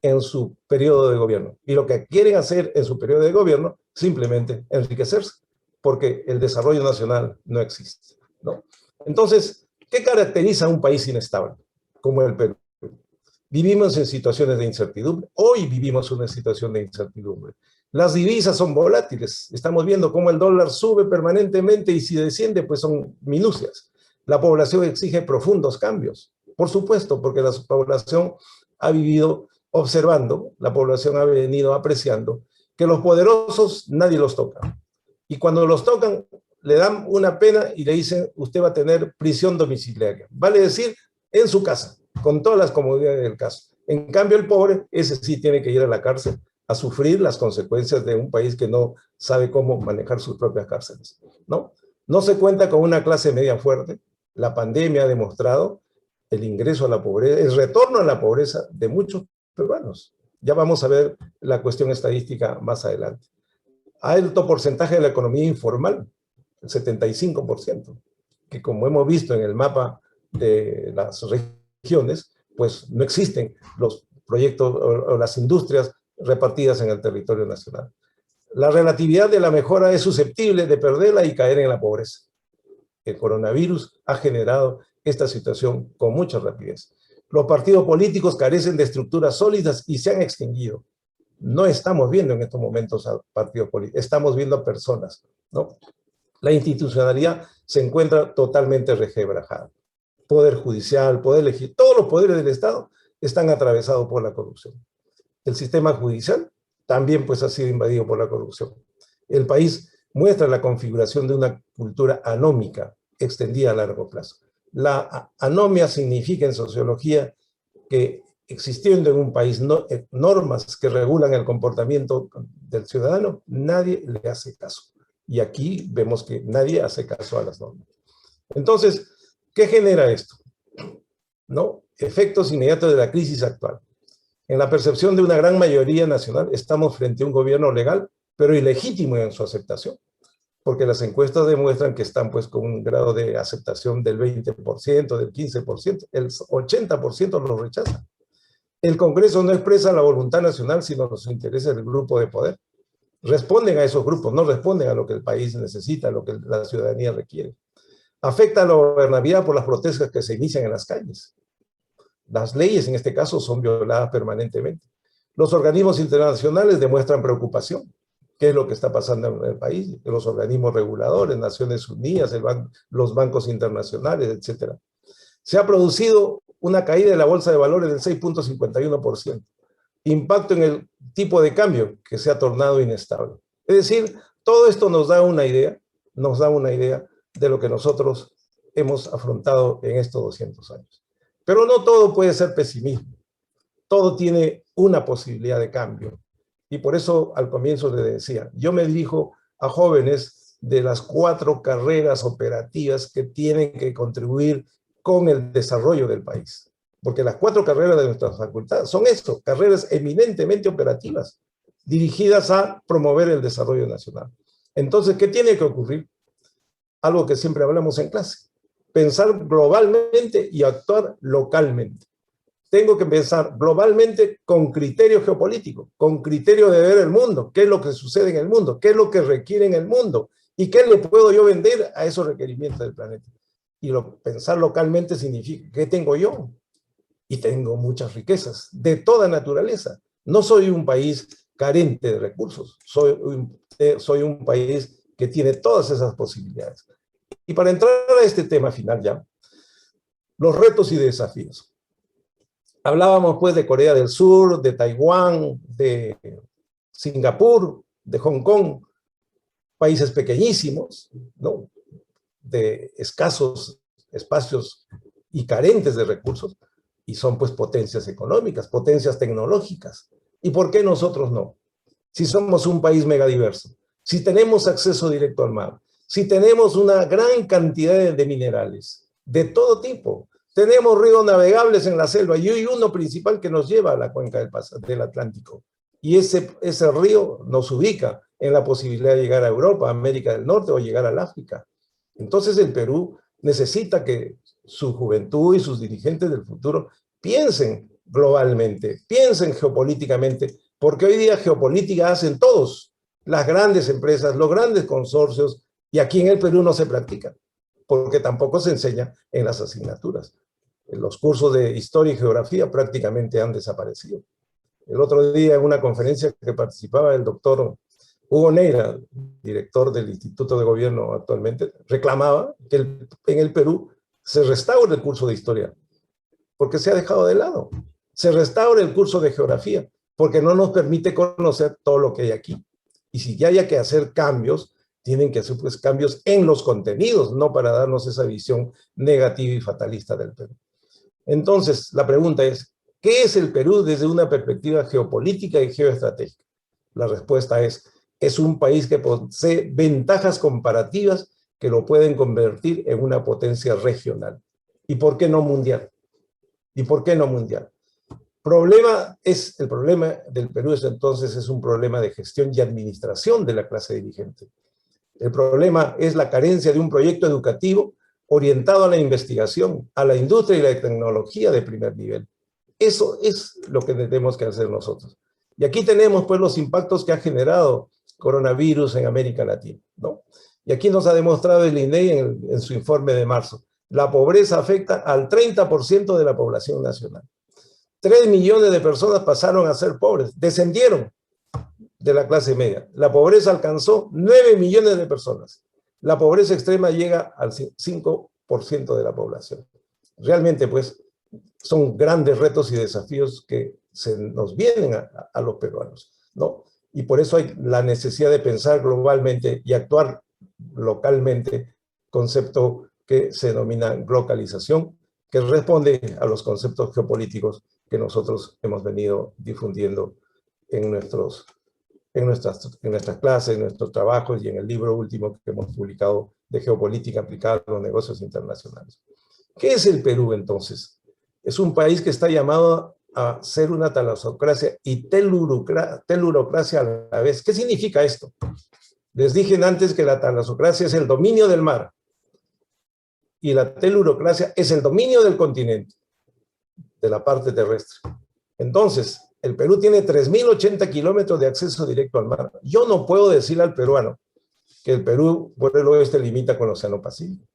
en su periodo de gobierno. Y lo que quieren hacer en su periodo de gobierno, simplemente enriquecerse, porque el desarrollo nacional no existe, ¿no? Entonces, ¿qué caracteriza a un país inestable como el Perú? Vivimos en situaciones de incertidumbre. Hoy vivimos una situación de incertidumbre. Las divisas son volátiles. Estamos viendo cómo el dólar sube permanentemente y si desciende, pues son minucias. La población exige profundos cambios. Por supuesto, porque la población ha vivido observando, la población ha venido apreciando que los poderosos nadie los toca. Y cuando los tocan, le dan una pena y le dicen, usted va a tener prisión domiciliaria. Vale decir, en su casa, con todas las comodidades del caso. En cambio, el pobre, ese sí tiene que ir a la cárcel a sufrir las consecuencias de un país que no sabe cómo manejar sus propias cárceles, ¿no? No se cuenta con una clase media fuerte. La pandemia ha demostrado el ingreso a la pobreza, el retorno a la pobreza de muchos peruanos. Ya vamos a ver la cuestión estadística más adelante. Alto porcentaje de la economía informal, el 75%, que como hemos visto en el mapa de las regiones, pues no existen los proyectos o las industrias repartidas en el territorio nacional. La relatividad de la mejora es susceptible de perderla y caer en la pobreza. El coronavirus ha generado esta situación con mucha rapidez. Los partidos políticos carecen de estructuras sólidas y se han extinguido. No estamos viendo en estos momentos a partidos políticos, estamos viendo a personas, ¿no? La institucionalidad se encuentra totalmente resquebrajada. Poder judicial, poder legislativo, todos los poderes del Estado están atravesados por la corrupción. El sistema judicial también pues ha sido invadido por la corrupción. El país muestra la configuración de una cultura anómica extendida a largo plazo. La anomia significa en sociología que existiendo en un país normas que regulan el comportamiento del ciudadano, nadie le hace caso. Y aquí vemos que nadie hace caso a las normas. Entonces, ¿qué genera esto? ¿No? Efectos inmediatos de la crisis actual. En la percepción de una gran mayoría nacional, estamos frente a un gobierno legal, pero ilegítimo en su aceptación, porque las encuestas demuestran que están pues con un grado de aceptación del 20%, del 15%, el 80% lo rechaza. El Congreso no expresa la voluntad nacional, sino los intereses del grupo de poder. Responden a esos grupos, no responden a lo que el país necesita, a lo que la ciudadanía requiere. Afecta a la gobernabilidad por las protestas que se inician en las calles. Las leyes en este caso son violadas permanentemente. Los organismos internacionales demuestran preocupación. ¿Qué es lo que está pasando en el país? Los organismos reguladores, Naciones Unidas, los bancos internacionales, etc. Se ha producido una caída de la bolsa de valores del 6.51%. Impacto en el tipo de cambio que se ha tornado inestable. Es decir, todo esto nos da una idea de lo que nosotros hemos afrontado en estos 200 años. Pero no todo puede ser pesimismo. Todo tiene una posibilidad de cambio. Y por eso al comienzo le decía, yo me dirijo a jóvenes de las 4 carreras operativas que tienen que contribuir con el desarrollo del país. Porque las 4 carreras de nuestra facultad son esto, carreras eminentemente operativas, dirigidas a promover el desarrollo nacional. Entonces, ¿qué tiene que ocurrir? Algo que siempre hablamos en clase, pensar globalmente y actuar localmente. Tengo que pensar globalmente con criterio geopolítico, con criterio de ver el mundo, qué es lo que sucede en el mundo, qué es lo que requiere en el mundo y qué le puedo yo vender a esos requerimientos del planeta. Y pensar localmente significa, ¿qué tengo yo? Y tengo muchas riquezas de toda naturaleza. No soy un país carente de recursos, soy un país que tiene todas esas posibilidades. Y para entrar a este tema final ya, los retos y desafíos. Hablábamos pues de Corea del Sur, de Taiwán, de Singapur, de Hong Kong, países pequeñísimos, ¿no? De escasos espacios y carentes de recursos, y son pues potencias económicas, potencias tecnológicas. ¿Y por qué nosotros no? Si somos un país megadiverso, si tenemos acceso directo al mar, si tenemos una gran cantidad de minerales, de todo tipo, tenemos ríos navegables en la selva y hay uno principal que nos lleva a la cuenca del Atlántico. Y ese río nos ubica en la posibilidad de llegar a Europa, a América del Norte o llegar al África. Entonces el Perú necesita que su juventud y sus dirigentes del futuro piensen globalmente, piensen geopolíticamente, porque hoy día geopolítica hacen todos, las grandes empresas, los grandes consorcios, y aquí en el Perú no se practica, porque tampoco se enseña en las asignaturas. Los cursos de historia y geografía prácticamente han desaparecido. El otro día en una conferencia que participaba el doctor Hugo Neira, director del Instituto de Gobierno actualmente, reclamaba que en el Perú se restaure el curso de historia, porque se ha dejado de lado. Se restaure el curso de geografía, porque no nos permite conocer todo lo que hay aquí. Y si ya haya que hacer cambios, tienen que hacer pues cambios en los contenidos, no para darnos esa visión negativa y fatalista del Perú. Entonces, la pregunta es, ¿qué es el Perú desde una perspectiva geopolítica y geoestratégica? La respuesta es un país que posee ventajas comparativas que lo pueden convertir en una potencia regional. ¿Y por qué no mundial? ¿Y por qué no mundial? El problema del Perú entonces es un problema de gestión y administración de la clase dirigente. El problema es la carencia de un proyecto educativo orientado a la investigación, a la industria y la tecnología de primer nivel. Eso es lo que tenemos que hacer nosotros. Y aquí tenemos pues los impactos que ha generado coronavirus en América Latina, ¿no? Y aquí nos ha demostrado el INEI en su informe de marzo. La pobreza afecta al 30% de la población nacional. 3 millones de personas pasaron a ser pobres, descendieron de la clase media. La pobreza alcanzó 9 millones de personas. La pobreza extrema llega al 5% de la población. Realmente, pues, son grandes retos y desafíos que se nos vienen a los peruanos, ¿no? Y por eso hay la necesidad de pensar globalmente y actuar localmente, concepto que se denomina globalización, que responde a los conceptos geopolíticos que nosotros hemos venido difundiendo en nuestras clases, en nuestros trabajos y en el libro último que hemos publicado de geopolítica aplicada a los negocios internacionales. ¿Qué es el Perú entonces? Es un país que está llamado a ser una talasocracia y telurocracia a la vez. ¿Qué significa esto? Les dije antes que la talasocracia es el dominio del mar y la telurocracia es el dominio del continente, de la parte terrestre. Entonces, el Perú tiene 3.080 kilómetros de acceso directo al mar. Yo no puedo decirle al peruano que el Perú por el oeste limita con el Océano Pacífico.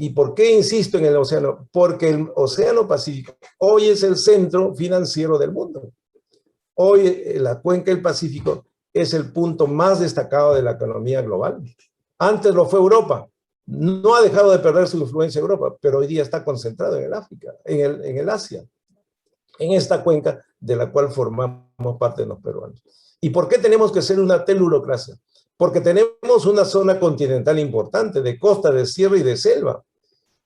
¿Y por qué insisto en el océano? Porque el océano Pacífico hoy es el centro financiero del mundo. Hoy la cuenca del Pacífico es el punto más destacado de la economía global. Antes lo fue Europa. No ha dejado de perder su influencia Europa, pero hoy día está concentrado en el África, en el Asia, en esta cuenca de la cual formamos parte de los peruanos. ¿Y por qué tenemos que ser una telurocracia? Porque tenemos una zona continental importante de costa, de sierra y de selva.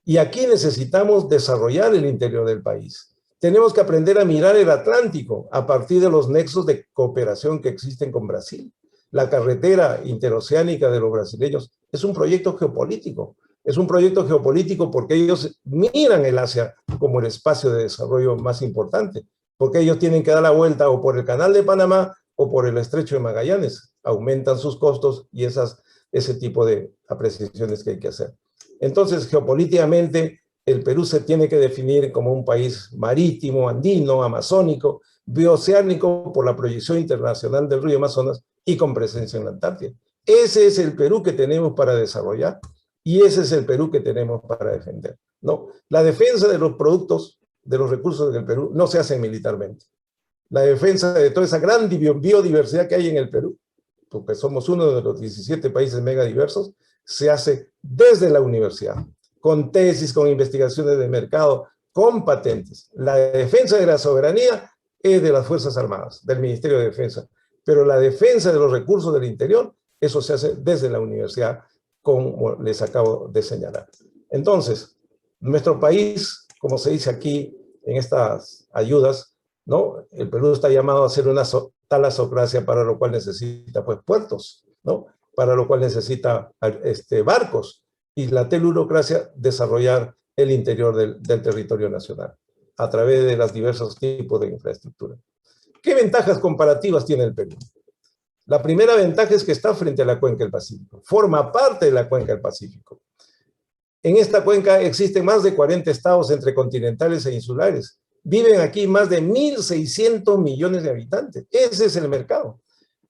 Y aquí necesitamos desarrollar el interior del país. Tenemos que aprender a mirar el Atlántico a partir de los nexos de cooperación que existen con Brasil. La carretera interoceánica de los brasileños es un proyecto geopolítico. Es un proyecto geopolítico porque ellos miran el Asia como el espacio de desarrollo más importante, porque ellos tienen que dar la vuelta o por el Canal de Panamá o por el Estrecho de Magallanes. Aumentan sus costos y ese tipo de apreciaciones que hay que hacer. Entonces, geopolíticamente, el Perú se tiene que definir como un país marítimo, andino, amazónico, bioceánico por la proyección internacional del río Amazonas y con presencia en la Antártida. Ese es el Perú que tenemos para desarrollar y ese es el Perú que tenemos para defender. No, la defensa de los productos, de los recursos del Perú, no se hace militarmente. La defensa de toda esa gran biodiversidad que hay en el Perú, porque somos uno de los 17 países megadiversos, se hace desde la universidad, con tesis, con investigaciones de mercado, con patentes. La defensa de la soberanía es de las Fuerzas Armadas, del Ministerio de Defensa, pero la defensa de los recursos del interior, eso se hace desde la universidad, como les acabo de señalar. Entonces, nuestro país, como se dice aquí en estas ayudas, ¿no? El Perú está llamado a ser una talasocracia, para lo cual necesita pues puertos, ¿no? Para lo cual necesita barcos, y la telurocracia desarrollar el interior del territorio nacional a través de los diversos tipos de infraestructura. ¿Qué ventajas comparativas tiene el Perú? La primera ventaja es que está frente a la cuenca del Pacífico, forma parte de la cuenca del Pacífico. En esta cuenca existen más de 40 estados entre continentales e insulares. Viven aquí más de 1.600 millones de habitantes. Ese es el mercado.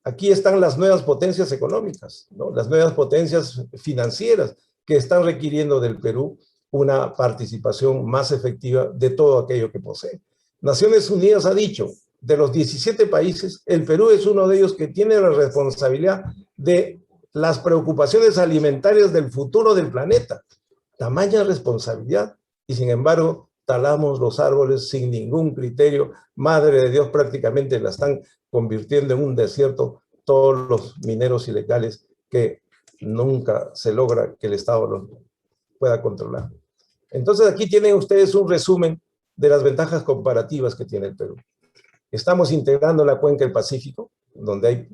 Aquí están las nuevas potencias económicas, ¿no? Las nuevas potencias financieras que están requiriendo del Perú una participación más efectiva de todo aquello que posee. Naciones Unidas ha dicho, de los 17 países, el Perú es uno de ellos que tiene la responsabilidad de las preocupaciones alimentarias del futuro del planeta. Tamaña responsabilidad, y sin embargo, talamos los árboles sin ningún criterio. Madre de Dios, prácticamente la están convirtiendo en un desierto todos los mineros ilegales que nunca se logra que el Estado los pueda controlar. Entonces aquí tienen ustedes un resumen de las ventajas comparativas que tiene el Perú. Estamos integrando la cuenca del Pacífico, donde hay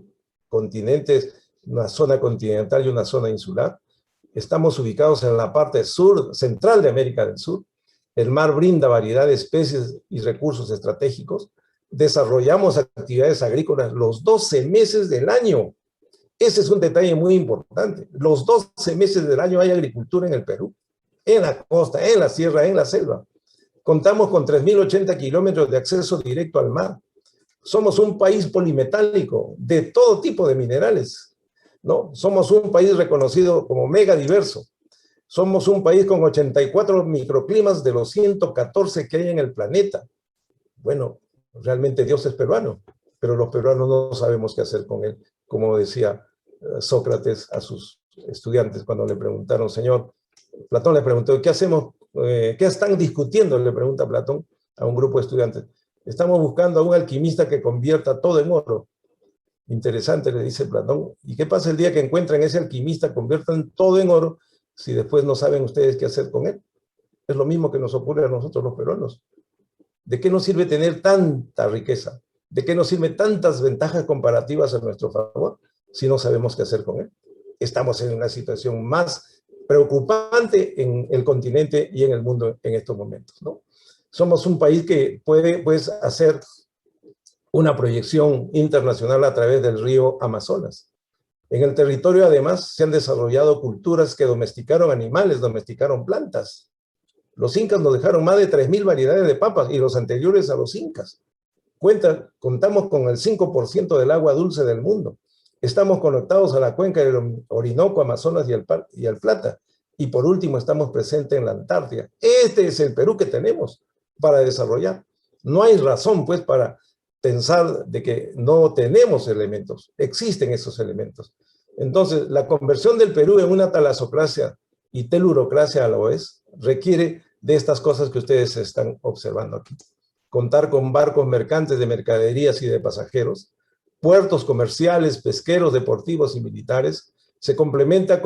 continentes, una zona continental y una zona insular. Estamos ubicados en la parte sur, central de América del Sur. El mar brinda variedad de especies y recursos estratégicos. Desarrollamos actividades agrícolas los 12 meses del año. Ese es un detalle muy importante. Los 12 meses del año hay agricultura en el Perú, en la costa, en la sierra, en la selva. Contamos con 3.080 kilómetros de acceso directo al mar. Somos un país polimetálico de todo tipo de minerales, ¿no? Somos un país reconocido como megadiverso. Somos un país con 84 microclimas de los 114 que hay en el planeta. Bueno, realmente Dios es peruano, pero los peruanos no sabemos qué hacer con él. Como decía Sócrates a sus estudiantes cuando le preguntaron, señor, Platón le preguntó, ¿qué hacemos? ¿Qué están discutiendo? Le pregunta Platón a un grupo de estudiantes. Estamos buscando a un alquimista que convierta todo en oro. Interesante, le dice Platón. ¿Y qué pasa el día que encuentran ese alquimista, conviertan todo en oro, si después no saben ustedes qué hacer con él? Es lo mismo que nos ocurre a nosotros los peruanos. ¿De qué nos sirve tener tanta riqueza? ¿De qué nos sirven tantas ventajas comparativas a nuestro favor si no sabemos qué hacer con él? Estamos en una situación más preocupante en el continente y en el mundo en estos momentos, ¿no? Somos un país que puede, pues, hacer una proyección internacional a través del río Amazonas. En el territorio, además, se han desarrollado culturas que domesticaron animales, domesticaron plantas. Los incas nos dejaron más de 3.000 variedades de papas y los anteriores a los incas. Contamos con el 5% del agua dulce del mundo. Estamos conectados a la cuenca del Orinoco, Amazonas y al Plata. Y por último, estamos presentes en la Antártida. Este es el Perú que tenemos para desarrollar. No hay razón, pues, para pensar de que no tenemos elementos. Existen esos elementos. Entonces, la conversión del Perú en una talasocracia y telurocracia a la vez requiere de estas cosas que ustedes están observando aquí. Contar con barcos mercantes de mercaderías y de pasajeros, puertos comerciales, pesqueros, deportivos y militares, se complementa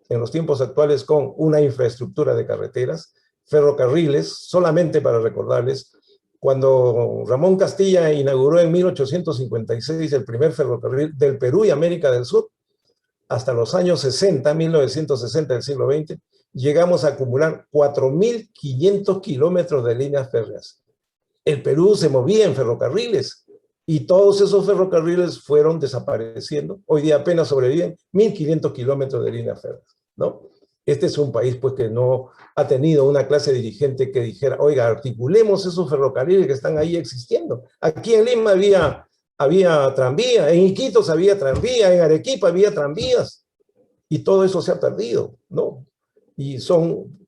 en los tiempos actuales con una infraestructura de carreteras, ferrocarriles, solamente para recordarles, cuando Ramón Castilla inauguró en 1856 el primer ferrocarril del Perú y América del Sur, hasta los años 60, 1960 del siglo XX, llegamos a acumular 4.500 kilómetros de líneas férreas. El Perú se movía en ferrocarriles y todos esos ferrocarriles fueron desapareciendo. Hoy día apenas sobreviven 1.500 kilómetros de líneas férreas, ¿no? Este es un país pues, que no ha tenido una clase dirigente que dijera, oiga, articulemos esos ferrocarriles que están ahí existiendo. Aquí en Lima había tranvía, en Iquitos había tranvía, en Arequipa había tranvías, y todo eso se ha perdido, ¿no? Y son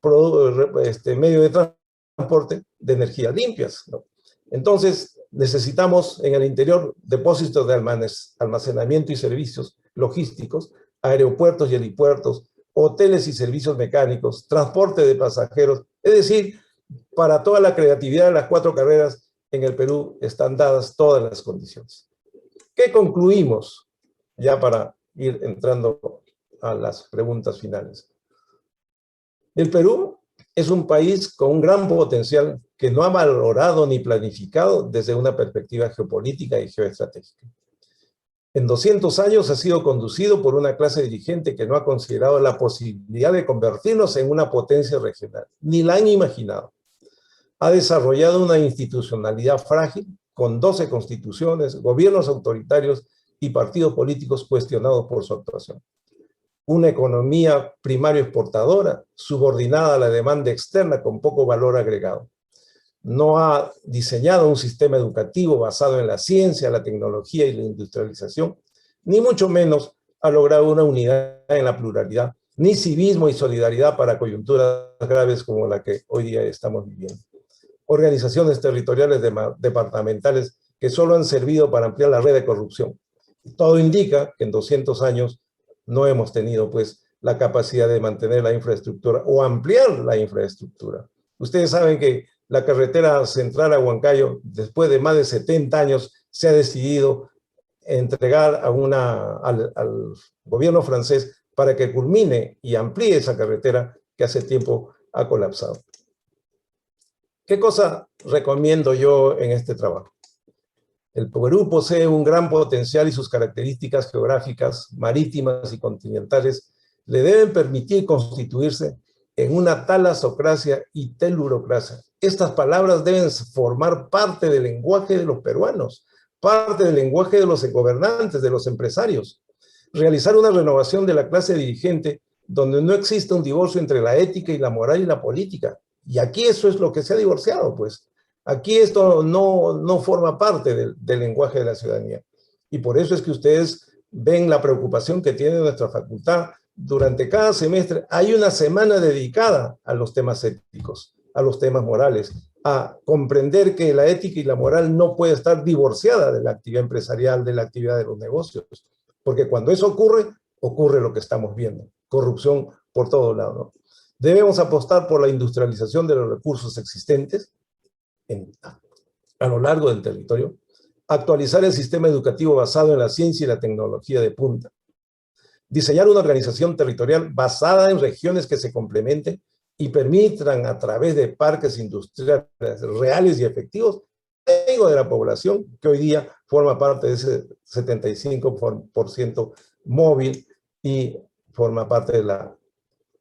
medios de transporte de energías limpias, ¿no? Entonces, necesitamos en el interior depósitos de almacenamiento y servicios logísticos, aeropuertos y helipuertos, hoteles y servicios mecánicos, transporte de pasajeros, es decir, para toda la creatividad de las 4 carreras en el Perú están dadas todas las condiciones. ¿Qué concluimos? Ya para ir entrando a las preguntas finales. El Perú es un país con un gran potencial que no ha valorado ni planificado desde una perspectiva geopolítica y geoestratégica. En 200 años ha sido conducido por una clase dirigente que no ha considerado la posibilidad de convertirnos en una potencia regional, ni la han imaginado. Ha desarrollado una institucionalidad frágil, con 12 constituciones, gobiernos autoritarios y partidos políticos cuestionados por su actuación. Una economía primario exportadora, subordinada a la demanda externa con poco valor agregado. No ha diseñado un sistema educativo basado en la ciencia, la tecnología y la industrialización, ni mucho menos ha logrado una unidad en la pluralidad, ni civismo y solidaridad para coyunturas graves como la que hoy día estamos viviendo. Organizaciones territoriales departamentales que solo han servido para ampliar la red de corrupción. Todo indica que en 200 años no hemos tenido pues la capacidad de mantener la infraestructura o ampliar la infraestructura. Ustedes saben que la carretera central a Huancayo, después de más de 70 años, se ha decidido entregar al gobierno francés para que culmine y amplíe esa carretera que hace tiempo ha colapsado. ¿Qué cosa recomiendo yo en este trabajo? El Perú posee un gran potencial y sus características geográficas, marítimas y continentales le deben permitir constituirse en una talasocracia y telurocracia. Estas palabras deben formar parte del lenguaje de los peruanos, parte del lenguaje de los gobernantes, de los empresarios. Realizar una renovación de la clase dirigente donde no exista un divorcio entre la ética y la moral y la política. Y aquí eso es lo que se ha divorciado, pues. Aquí esto no forma parte del lenguaje de la ciudadanía. Y por eso es que ustedes ven la preocupación que tiene nuestra facultad. Durante cada semestre hay una semana dedicada a los temas éticos, a los temas morales, a comprender que la ética y la moral no puede estar divorciada de la actividad empresarial, de la actividad de los negocios. Porque cuando eso ocurre lo que estamos viendo, corrupción por todo lado, ¿no? Debemos apostar por la industrialización de los recursos existentes a lo largo del territorio, actualizar el sistema educativo basado en la ciencia y la tecnología de punta, diseñar una organización territorial basada en regiones que se complementen y permitan a través de parques industriales reales y efectivos de la población que hoy día forma parte de ese 75% móvil y forma parte de la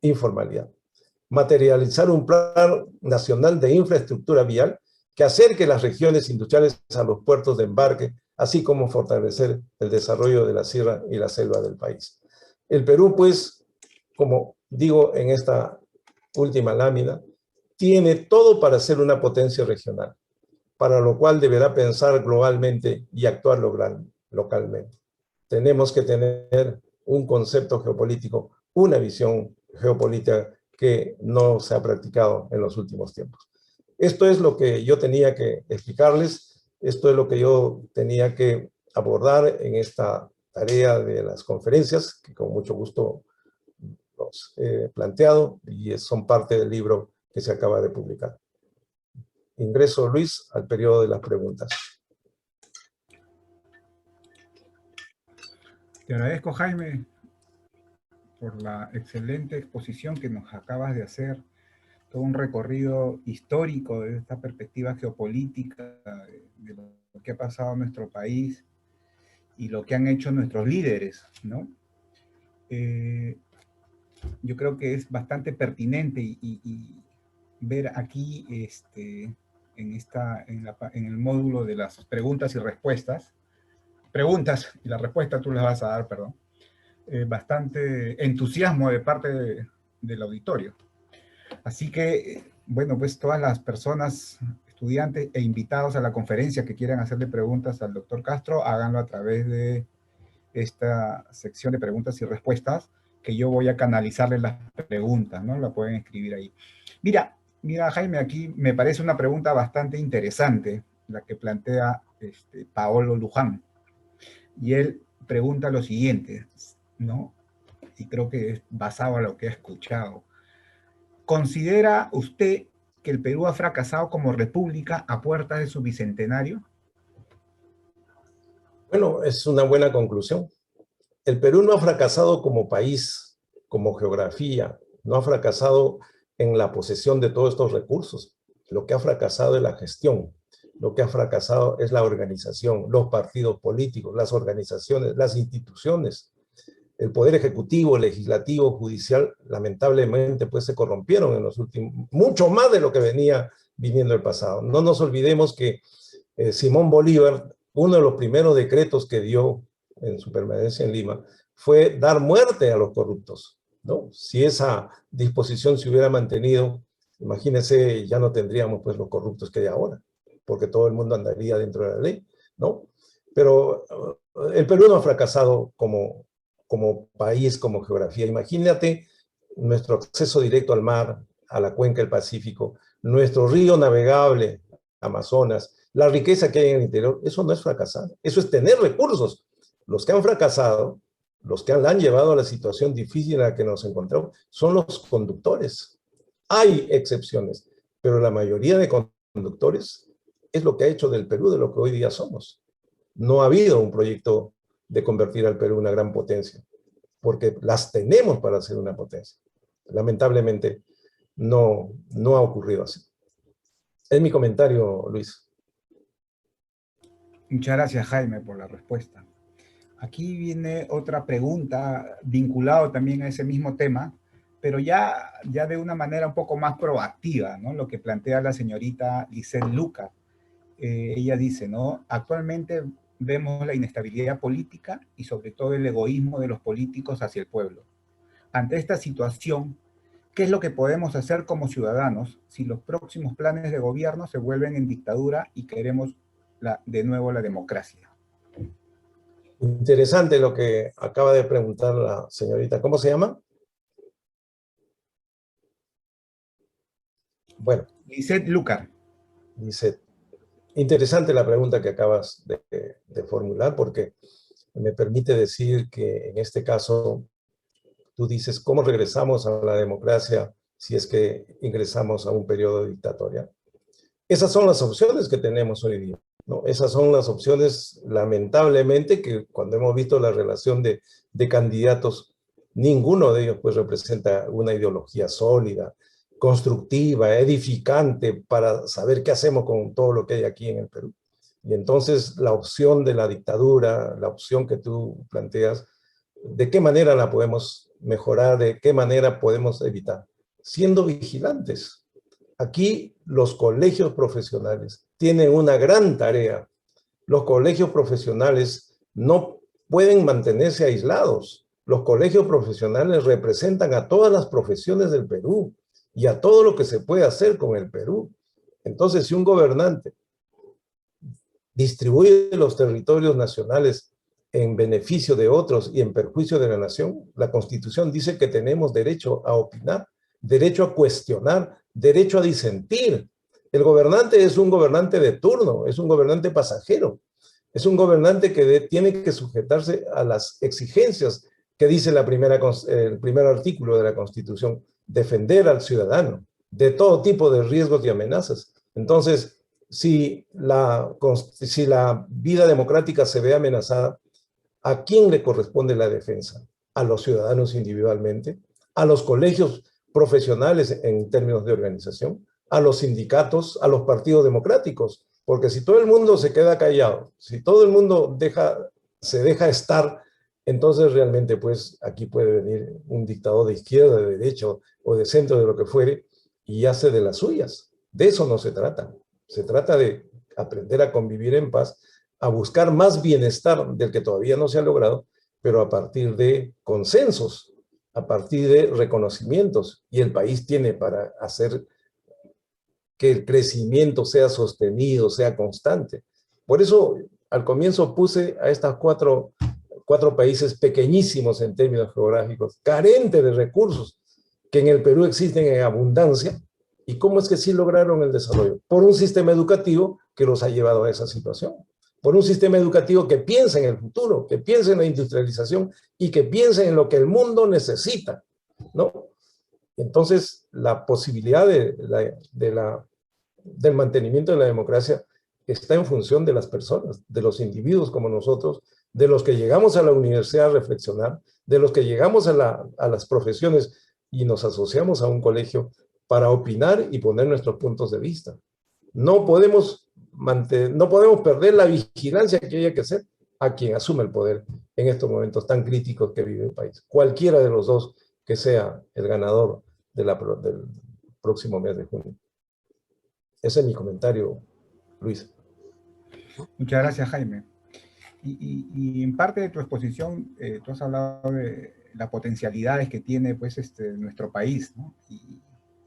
informalidad. Materializar un plan nacional de infraestructura vial que acerque las regiones industriales a los puertos de embarque, así como fortalecer el desarrollo de la sierra y la selva del país. El Perú, pues, como digo en esta última lámina, tiene todo para ser una potencia regional, para lo cual deberá pensar globalmente y actuar localmente. Tenemos que tener un concepto geopolítico, una visión geopolítica que no se ha practicado en los últimos tiempos. Esto es lo que yo tenía que explicarles, esto es lo que yo tenía que abordar en esta tarea de las conferencias, que con mucho gusto los he planteado y son parte del libro que se acaba de publicar. Ingreso, Luis, al periodo de las preguntas. Te agradezco, Jaime, por la excelente exposición que nos acabas de hacer, todo un recorrido histórico de esta perspectiva geopolítica, de lo que ha pasado en nuestro país y lo que han hecho nuestros líderes, ¿no? Yo creo que es bastante pertinente y ver aquí en el módulo de las preguntas y respuestas, y la respuesta tú las vas a dar, perdón, bastante entusiasmo de parte del auditorio. Así que, bueno, pues todas las personas, estudiantes e invitados a la conferencia que quieran hacerle preguntas al doctor Castro, háganlo a través de esta sección de preguntas y respuestas, que yo voy a canalizarles las preguntas, ¿no? La pueden escribir ahí. Mira, Jaime, aquí me parece una pregunta bastante interesante, la que plantea Paolo Luján. Y él pregunta lo siguiente, ¿no? Y creo que es basado en lo que ha escuchado. ¿Considera usted que el Perú ha fracasado como república a puertas de su bicentenario? Bueno, es una buena conclusión. El Perú no ha fracasado como país, como geografía, no ha fracasado en la posesión de todos estos recursos. Lo que ha fracasado es la gestión, lo que ha fracasado es la organización, los partidos políticos, las organizaciones, las instituciones. El poder ejecutivo, legislativo, judicial, lamentablemente, pues se corrompieron en los últimos, mucho más de lo que venía viniendo el pasado. No nos olvidemos que Simón Bolívar, uno de los primeros decretos que dio en su permanencia en Lima, fue dar muerte a los corruptos, ¿no? Si esa disposición se hubiera mantenido, imagínense, ya no tendríamos pues los corruptos que hay ahora, porque todo el mundo andaría dentro de la ley, ¿no? Pero el Perú no ha fracasado como país, como geografía. Imagínate nuestro acceso directo al mar, a la cuenca del Pacífico, nuestro río navegable, Amazonas, la riqueza que hay en el interior. Eso no es fracasar, eso es tener recursos. Los que han fracasado, los que la han llevado a la situación difícil en la que nos encontramos, son los conductores. Hay excepciones, pero la mayoría de conductores es lo que ha hecho del Perú de lo que hoy día somos. No ha habido un proyecto de convertir al Perú en una gran potencia, porque las tenemos para ser una potencia. Lamentablemente, no ha ocurrido así. Es mi comentario, Luis. Muchas gracias, Jaime, por la respuesta. Aquí viene otra pregunta vinculado también a ese mismo tema, pero ya de una manera un poco más proactiva, ¿no? Lo que plantea la señorita Lisset Luca. Ella dice, ¿no? Actualmente vemos la inestabilidad política y sobre todo el egoísmo de los políticos hacia el pueblo. Ante esta situación, ¿qué es lo que podemos hacer como ciudadanos si los próximos planes de gobierno se vuelven en dictadura y queremos de nuevo la democracia? Interesante lo que acaba de preguntar la señorita. ¿Cómo se llama? Bueno. Lisset Luca. Lisset. Interesante la pregunta que acabas de formular, porque me permite decir que en este caso tú dices, ¿cómo regresamos a la democracia si es que ingresamos a un periodo dictatorial? Esas son las opciones que tenemos hoy día, ¿no? Esas son las opciones, lamentablemente, que cuando hemos visto la relación de candidatos, ninguno de ellos pues representa una ideología sólida, constructiva, edificante, para saber qué hacemos con todo lo que hay aquí en el Perú. Y entonces la opción de la dictadura, la opción que tú planteas, ¿de qué manera la podemos mejorar? ¿De qué manera podemos evitar? Siendo vigilantes. Aquí los colegios profesionales tienen una gran tarea. Los colegios profesionales no pueden mantenerse aislados. Los colegios profesionales representan a todas las profesiones del Perú y a todo lo que se puede hacer con el Perú. Entonces, si un gobernante distribuye los territorios nacionales en beneficio de otros y en perjuicio de la nación, la Constitución dice que tenemos derecho a opinar, derecho a cuestionar, derecho a disentir. El gobernante es un gobernante de turno, es un gobernante pasajero, es un gobernante que tiene que sujetarse a las exigencias que dice el primer artículo de la Constitución, defender al ciudadano de todo tipo de riesgos y amenazas. Entonces, si la vida democrática se ve amenazada, ¿a quién le corresponde la defensa? ¿A los ciudadanos individualmente? ¿A los colegios profesionales en términos de organización? ¿A los sindicatos? ¿A los partidos democráticos? Porque si todo el mundo se queda callado, si todo el mundo se deja estar, entonces realmente pues aquí puede venir un dictador de izquierda, de derecha o de centro, de lo que fuere, y hace de las suyas. De eso no se trata. Se trata de aprender a convivir en paz, a buscar más bienestar del que todavía no se ha logrado, pero a partir de consensos, a partir de reconocimientos, y el país tiene para hacer que el crecimiento sea sostenido, sea constante. Por eso, al comienzo puse a estas cuatro países pequeñísimos en términos geográficos, carentes de recursos, que en el Perú existen en abundancia. ¿Y cómo es que sí lograron el desarrollo? Por un sistema educativo que los ha llevado a esa situación. Por un sistema educativo que piensa en el futuro, que piensa en la industrialización y que piensa en lo que el mundo necesita, ¿no? Entonces, la posibilidad del mantenimiento de la democracia está en función de las personas, de los individuos como nosotros, de los que llegamos a la universidad a reflexionar, de los que llegamos a las profesiones y nos asociamos a un colegio para opinar y poner nuestros puntos de vista. No podemos perder la vigilancia que haya que hacer a quien asume el poder en estos momentos tan críticos que vive el país. Cualquiera de los dos que sea el ganador del próximo mes de junio. Ese es mi comentario, Luis. Muchas gracias, Jaime. Y en parte de tu exposición, tú has hablado de las potencialidades que tiene pues, nuestro país, ¿no? Y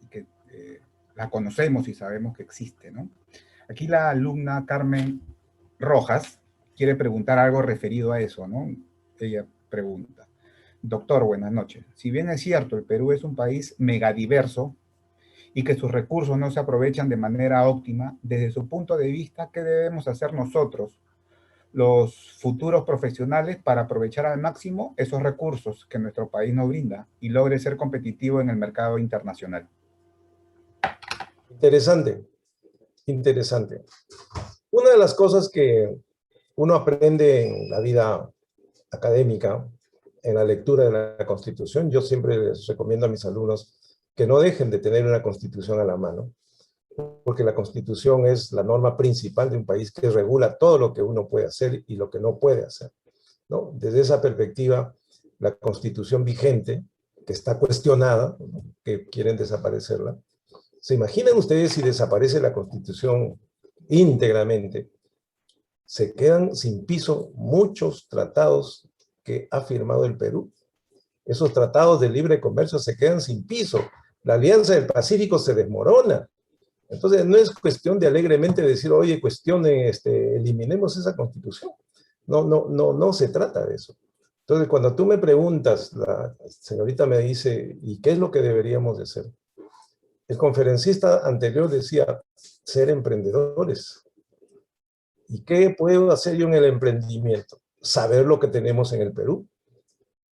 que la conocemos y sabemos que existe, ¿no? Aquí la alumna Carmen Rojas quiere preguntar algo referido a eso, ¿no? Ella pregunta: doctor, buenas noches. Si bien es cierto, el Perú es un país megadiverso y que sus recursos no se aprovechan de manera óptima, desde su punto de vista, ¿qué debemos hacer nosotros, los futuros profesionales, para aprovechar al máximo esos recursos que nuestro país nos brinda y logre ser competitivo en el mercado internacional? Interesante, interesante. Una de las cosas que uno aprende en la vida académica, en la lectura de la Constitución, yo siempre les recomiendo a mis alumnos que no dejen de tener una Constitución a la mano, porque la Constitución es la norma principal de un país que regula todo lo que uno puede hacer y lo que no puede hacer, ¿no? Desde esa perspectiva, la Constitución vigente, que está cuestionada, ¿no?, que quieren desaparecerla, ¿se imaginan ustedes si desaparece la Constitución íntegramente? Se quedan sin piso muchos tratados que ha firmado el Perú. Esos tratados de libre comercio se quedan sin piso. La Alianza del Pacífico se desmorona. Entonces, no es cuestión de alegremente decir, oye, cuestionen, eliminemos esa Constitución. No se trata de eso. Entonces, cuando tú me preguntas, la señorita me dice, ¿y qué es lo que deberíamos de hacer? El conferencista anterior decía, ser emprendedores. ¿Y qué puedo hacer yo en el emprendimiento? Saber lo que tenemos en el Perú.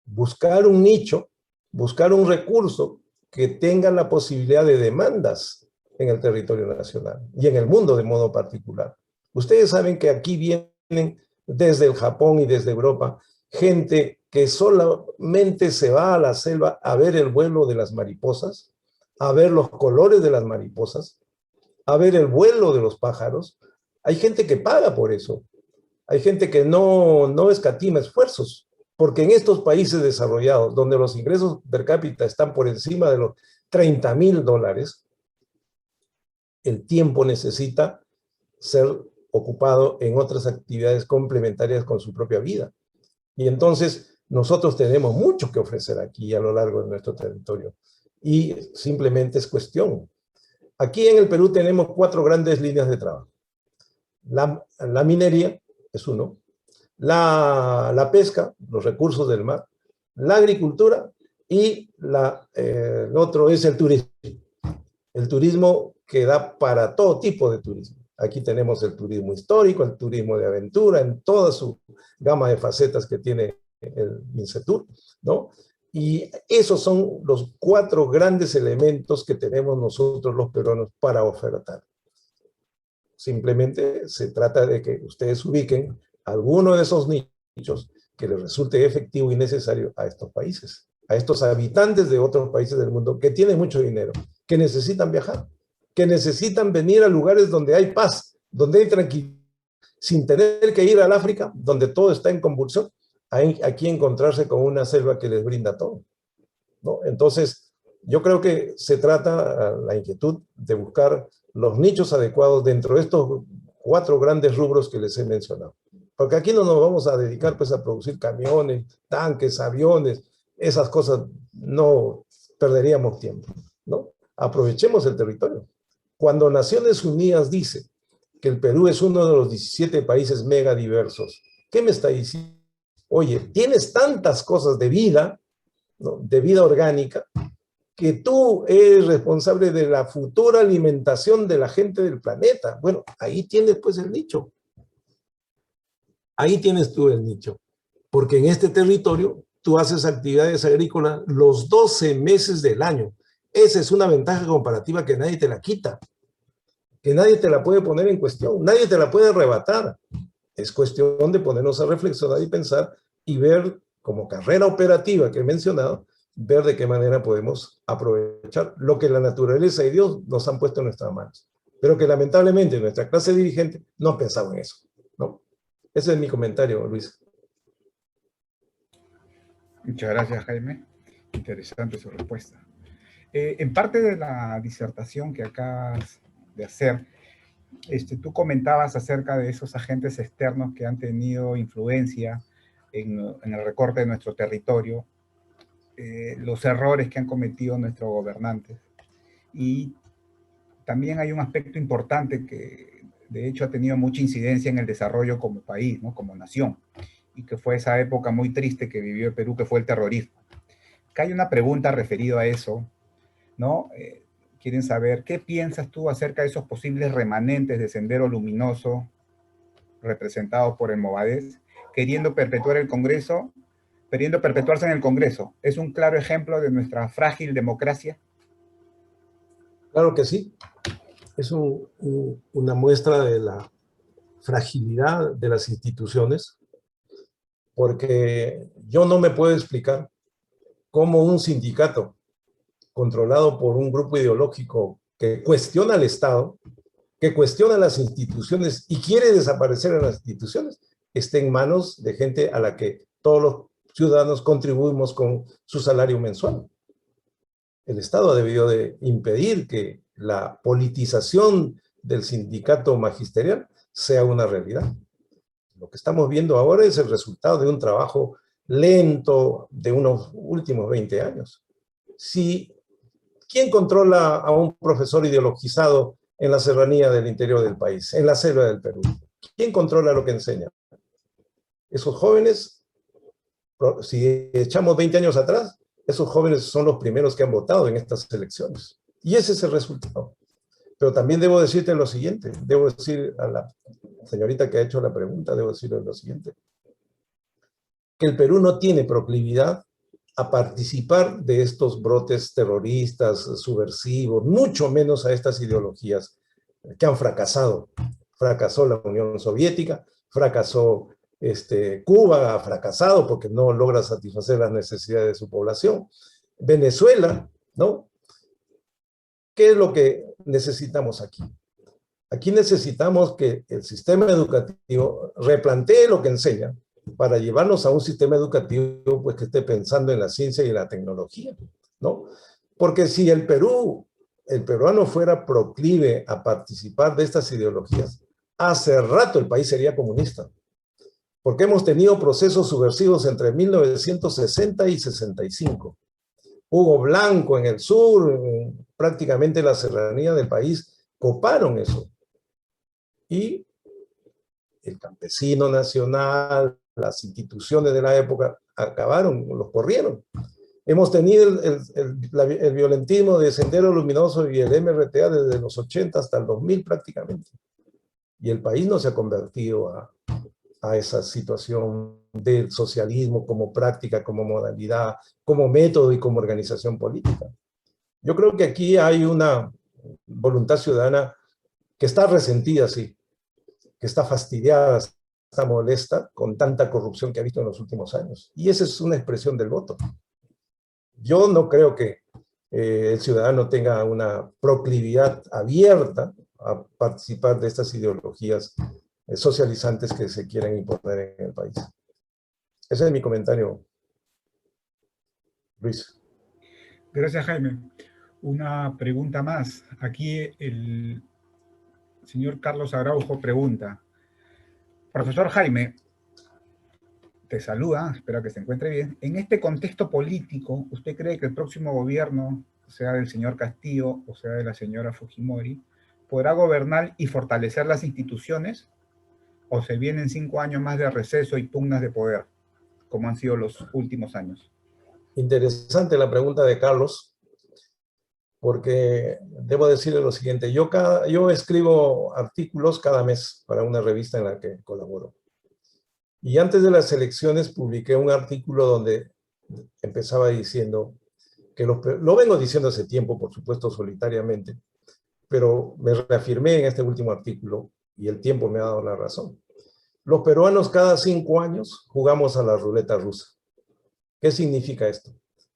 Buscar un nicho, buscar un recurso que tenga la posibilidad de demandas en el territorio nacional y en el mundo de modo particular. Ustedes saben que aquí vienen desde el Japón y desde Europa gente que solamente se va a la selva a ver el vuelo de las mariposas, a ver los colores de las mariposas, a ver el vuelo de los pájaros. Hay gente que paga por eso. Hay gente que no escatima esfuerzos, porque en estos países desarrollados, donde los ingresos per cápita están por encima de los $30,000, el tiempo necesita ser ocupado en otras actividades complementarias con su propia vida. Y entonces nosotros tenemos mucho que ofrecer aquí a lo largo de nuestro territorio. Y simplemente es cuestión. Aquí en el Perú tenemos 4 grandes líneas de trabajo. La minería es uno, la pesca, los recursos del mar, la agricultura y el otro es el turismo. El turismo que da para todo tipo de turismo. Aquí tenemos el turismo histórico, el turismo de aventura, en toda su gama de facetas que tiene el MINCETUR, ¿no? Y esos son los 4 grandes elementos que tenemos nosotros los peruanos para ofertar. Simplemente se trata de que ustedes ubiquen alguno de esos nichos que les resulte efectivo y necesario a estos países, a estos habitantes de otros países del mundo que tienen mucho dinero, que necesitan viajar, que necesitan venir a lugares donde hay paz, donde hay tranquilidad, sin tener que ir al África, donde todo está en convulsión, aquí encontrarse con una selva que les brinda todo, ¿no? Entonces, yo creo que se trata la inquietud de buscar los nichos adecuados dentro de estos 4 grandes rubros que les he mencionado. Porque aquí no nos vamos a dedicar pues a producir camiones, tanques, aviones, esas cosas, no perderíamos tiempo, ¿no? Aprovechemos el territorio. Cuando Naciones Unidas dice que el Perú es uno de los 17 países megadiversos, ¿qué me está diciendo? Oye, tienes tantas cosas de vida, ¿no?, de vida orgánica, que tú eres responsable de la futura alimentación de la gente del planeta. Bueno, ahí tienes pues el nicho. Ahí tienes tú el nicho. Porque en este territorio tú haces actividades agrícolas los 12 meses del año. Esa es una ventaja comparativa que nadie te la quita. Que nadie te la puede poner en cuestión. Nadie te la puede arrebatar. Es cuestión de ponernos a reflexionar y pensar y ver como carrera operativa que he mencionado, ver de qué manera podemos aprovechar lo que la naturaleza y Dios nos han puesto en nuestras manos. Pero que lamentablemente nuestra clase dirigente no ha pensado en eso, ¿no? Ese es mi comentario, Luis. Muchas gracias, Jaime. Interesante su respuesta. En parte de la disertación que acabas de hacer, tú comentabas acerca de esos agentes externos que han tenido influencia en el recorte de nuestro territorio, los errores que han cometido nuestros gobernantes. Y también hay un aspecto importante que de hecho ha tenido mucha incidencia en el desarrollo como país, ¿no?, como nación, y que fue esa época muy triste que vivió el Perú, que fue el terrorismo. Acá hay una pregunta referida a eso, ¿no? Quieren saber, ¿qué piensas tú acerca de esos posibles remanentes de Sendero Luminoso representados por el Movadez, queriendo perpetuarse en el Congreso? ¿Es un claro ejemplo de nuestra frágil democracia? Claro que sí. Es una muestra de la fragilidad de las instituciones, porque yo no me puedo explicar cómo un sindicato controlado por un grupo ideológico que cuestiona al Estado, que cuestiona las instituciones y quiere desaparecer a las instituciones, esté en manos de gente a la que todos los ciudadanos contribuimos con su salario mensual. El Estado ha debido de impedir que la politización del sindicato magisterial sea una realidad. Lo que estamos viendo ahora es el resultado de un trabajo lento de unos últimos 20 años. ¿Quién controla a un profesor ideologizado en la serranía del interior del país, en la selva del Perú? ¿Quién controla lo que enseña? Esos jóvenes, si echamos 20 años atrás, esos jóvenes son los primeros que han votado en estas elecciones. Y ese es el resultado. Pero también debo decirte lo siguiente, debo decir a la señorita que ha hecho la pregunta, debo decirle lo siguiente, que el Perú no tiene proclividad a participar de estos brotes terroristas, subversivos, mucho menos a estas ideologías que han fracasado. Fracasó la Unión Soviética, fracasó Cuba, ha fracasado porque no logra satisfacer las necesidades de su población. Venezuela, ¿no? ¿Qué es lo que necesitamos aquí? Aquí necesitamos que el sistema educativo replantee lo que enseña para llevarnos a un sistema educativo pues, que esté pensando en la ciencia y en la tecnología, ¿no? Porque si el peruano fuera proclive a participar de estas ideologías, hace rato el país sería comunista. Porque hemos tenido procesos subversivos entre 1960 y 65. Hugo Blanco en el sur, prácticamente la serranía del país, coparon eso. Y el campesino nacional, las instituciones de la época acabaron, los corrieron. Hemos tenido el violentismo de Sendero Luminoso y el MRTA desde los 80 hasta el 2000 prácticamente. Y el país no se ha convertido a esa situación del socialismo como práctica, como modalidad, como método y como organización política. Yo creo que aquí hay una voluntad ciudadana que está resentida, sí, que está fastidiada, está molesta con tanta corrupción que ha visto en los últimos años. Y esa es una expresión del voto. Yo no creo que el ciudadano tenga una proclividad abierta a participar de estas ideologías socializantes que se quieren imponer en el país. Ese es mi comentario, Luis. Gracias, Jaime. Una pregunta más. Aquí el señor Carlos Araujo pregunta: profesor Jaime, te saluda, espero que se encuentre bien. En este contexto político, ¿usted cree que el próximo gobierno, sea del señor Castillo o sea de la señora Fujimori, podrá gobernar y fortalecer las instituciones? ¿O se vienen 5 años más de receso y pugnas de poder, como han sido los últimos años? Interesante la pregunta de Carlos, porque debo decirle lo siguiente. Yo escribo artículos cada mes para una revista en la que colaboro. Y antes de las elecciones publiqué un artículo donde empezaba diciendo, que lo vengo diciendo hace tiempo, por supuesto, solitariamente, pero me reafirmé en este último artículo y el tiempo me ha dado la razón. Los peruanos cada 5 años jugamos a la ruleta rusa. ¿Qué significa esto?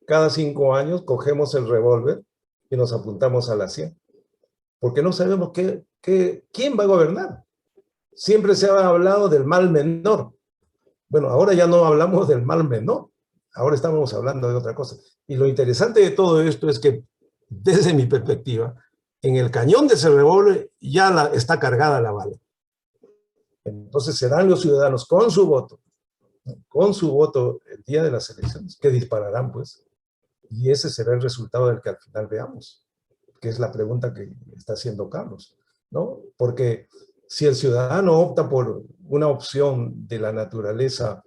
Cada 5 años cogemos el revólver y nos apuntamos a la 100, porque no sabemos quién va a gobernar. Siempre se ha hablado del mal menor. Bueno, ahora ya no hablamos del mal menor, ahora estamos hablando de otra cosa. Y lo interesante de todo esto es que, desde mi perspectiva, en el cañón de ese revólver ya está cargada la bala. Entonces serán los ciudadanos con su voto el día de las elecciones, que dispararán, pues. Y ese será el resultado del que al final veamos, que es la pregunta que está haciendo Carlos, ¿no? Porque si el ciudadano opta por una opción de la naturaleza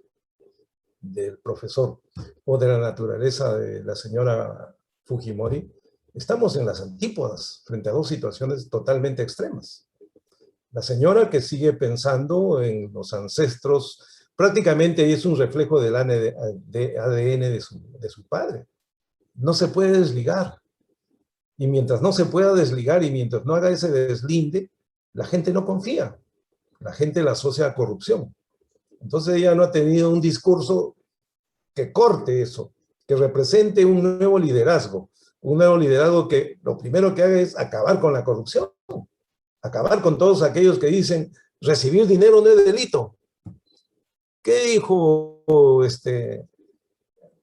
del profesor o de la naturaleza de la señora Fujimori, estamos en las antípodas frente a dos situaciones totalmente extremas. La señora que sigue pensando en los ancestros, prácticamente es un reflejo del ADN de su padre. No se puede desligar. Y mientras no se pueda desligar y mientras no haga ese deslinde, la gente no confía. La gente la asocia a corrupción. Entonces ella no ha tenido un discurso que corte eso, que represente un nuevo liderazgo que lo primero que haga es acabar con la corrupción, acabar con todos aquellos que dicen recibir dinero no es delito. ¿Qué dijo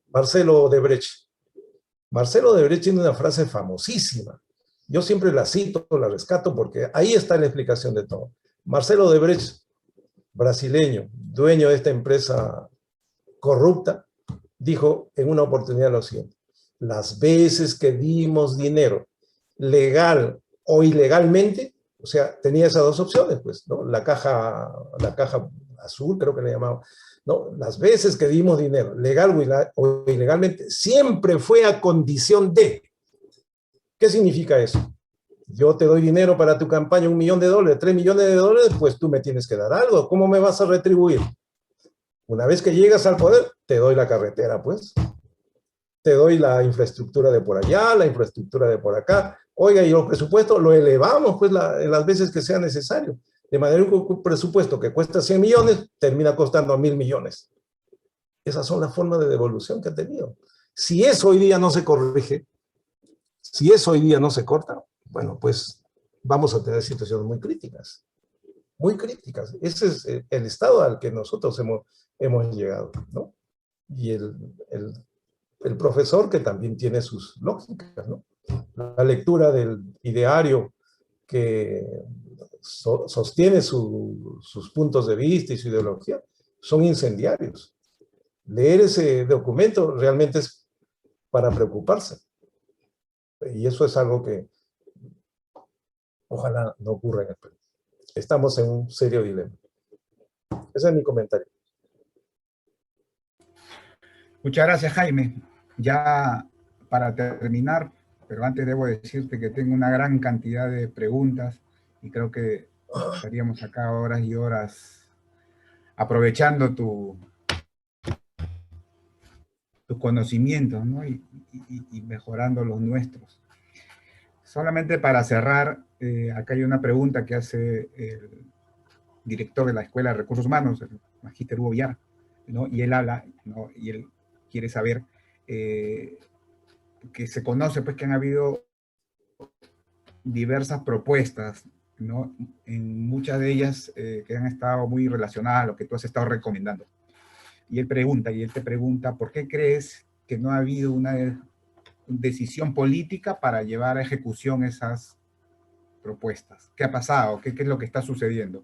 Marcelo Odebrecht? Marcelo Odebrecht tiene una frase famosísima. Yo siempre la cito, la rescato, porque ahí está la explicación de todo. Marcelo Odebrecht, brasileño, dueño de esta empresa corrupta, dijo en una oportunidad lo siguiente: las veces que dimos dinero legal o ilegalmente, o sea, tenía esas dos opciones, pues, ¿no? La caja azul, creo que le llamaba, ¿no? Las veces que dimos dinero, legal o ilegalmente, siempre fue a condición de. ¿Qué significa eso? Yo te doy dinero para tu campaña, $1 millón, $3 millones, pues tú me tienes que dar algo. ¿Cómo me vas a retribuir? Una vez que llegas al poder, te doy la carretera, pues. Te doy la infraestructura de por allá, la infraestructura de por acá. Oiga, y los presupuestos lo elevamos, pues, las veces que sea necesario. De manera que un presupuesto que cuesta 100 millones, termina costando 1.000 millones. Esas son las formas de devolución que ha tenido. Si eso hoy día no se corrige, si eso hoy día no se corta, bueno, pues vamos a tener situaciones muy críticas. Muy críticas. Ese es el estado al que nosotros hemos llegado, ¿no? Y el profesor, que también tiene sus lógicas, ¿no? La lectura del ideario que sostiene sus puntos de vista y su ideología son incendiarios. Leer ese documento realmente es para preocuparse. Y eso es algo que ojalá no ocurra en el Perú. Estamos en un serio dilema. Ese es mi comentario. Muchas gracias, Jaime. Ya para terminar, pero antes debo decirte que tengo una gran cantidad de preguntas y creo que estaríamos acá horas y horas aprovechando tus conocimientos, ¿no? Y mejorando los nuestros. Solamente para cerrar, acá hay una pregunta que hace el director de la Escuela de Recursos Humanos, el magíster Hugo Villar, ¿no? Y él habla, ¿no? Y él quiere saber que se conoce pues que han habido diversas propuestas, ¿no? En muchas de ellas que han estado muy relacionadas a lo que tú has estado recomendando. Y él te pregunta, ¿por qué crees que no ha habido una decisión política para llevar a ejecución esas propuestas? ¿Qué ha pasado? ¿Qué es lo que está sucediendo?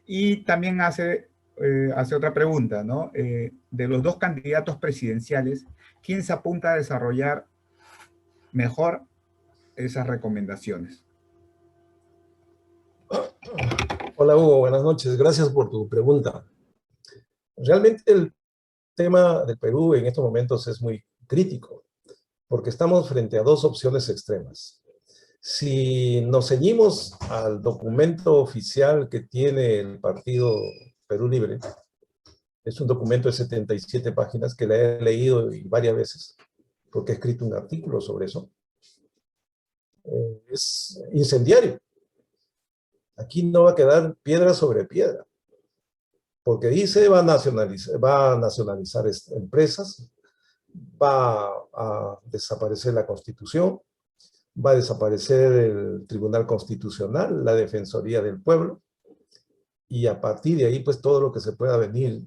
Y también hace otra pregunta, ¿no? De los dos candidatos presidenciales, ¿quién se apunta a desarrollar mejor esas recomendaciones? Hola Hugo, buenas noches. Gracias por tu pregunta. Realmente el tema del Perú en estos momentos es muy crítico, porque estamos frente a dos opciones extremas. Si nos ceñimos al documento oficial que tiene el Partido Perú Libre, es un documento de 77 páginas que le he leído varias veces, porque he escrito un artículo sobre eso. Es incendiario. Aquí no va a quedar piedra sobre piedra, porque dice va a nacionalizar empresas, va a desaparecer la Constitución, va a desaparecer el Tribunal Constitucional, la Defensoría del Pueblo, y a partir de ahí, pues todo lo que se pueda venir.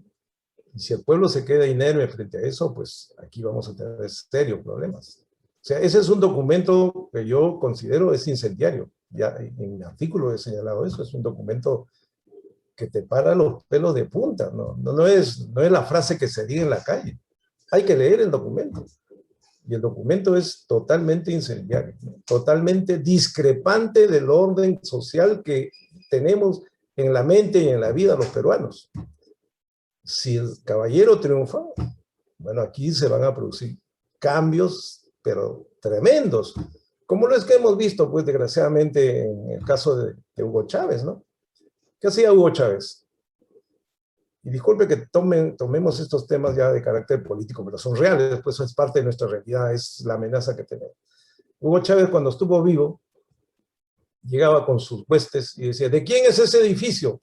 Y si el pueblo se queda inerme frente a eso, pues aquí vamos a tener serios problemas. O sea, ese es un documento que yo considero es incendiario. Ya en mi artículo he señalado eso, es un documento que te para los pelos de punta, no es la frase que se diga en la calle. Hay que leer el documento. Y el documento es totalmente incendiario, ¿no? Totalmente discrepante del orden social que tenemos en la mente y en la vida los peruanos. Si el caballero triunfa, bueno, aquí se van a producir cambios, pero tremendos, como los que hemos visto, pues desgraciadamente en el caso de Hugo Chávez, ¿no? ¿Qué hacía Hugo Chávez? Y disculpe que tomemos estos temas ya de carácter político, pero son reales, pues es parte de nuestra realidad, es la amenaza que tenemos. Hugo Chávez, cuando estuvo vivo, llegaba con sus huestes y decía, ¿de quién es ese edificio?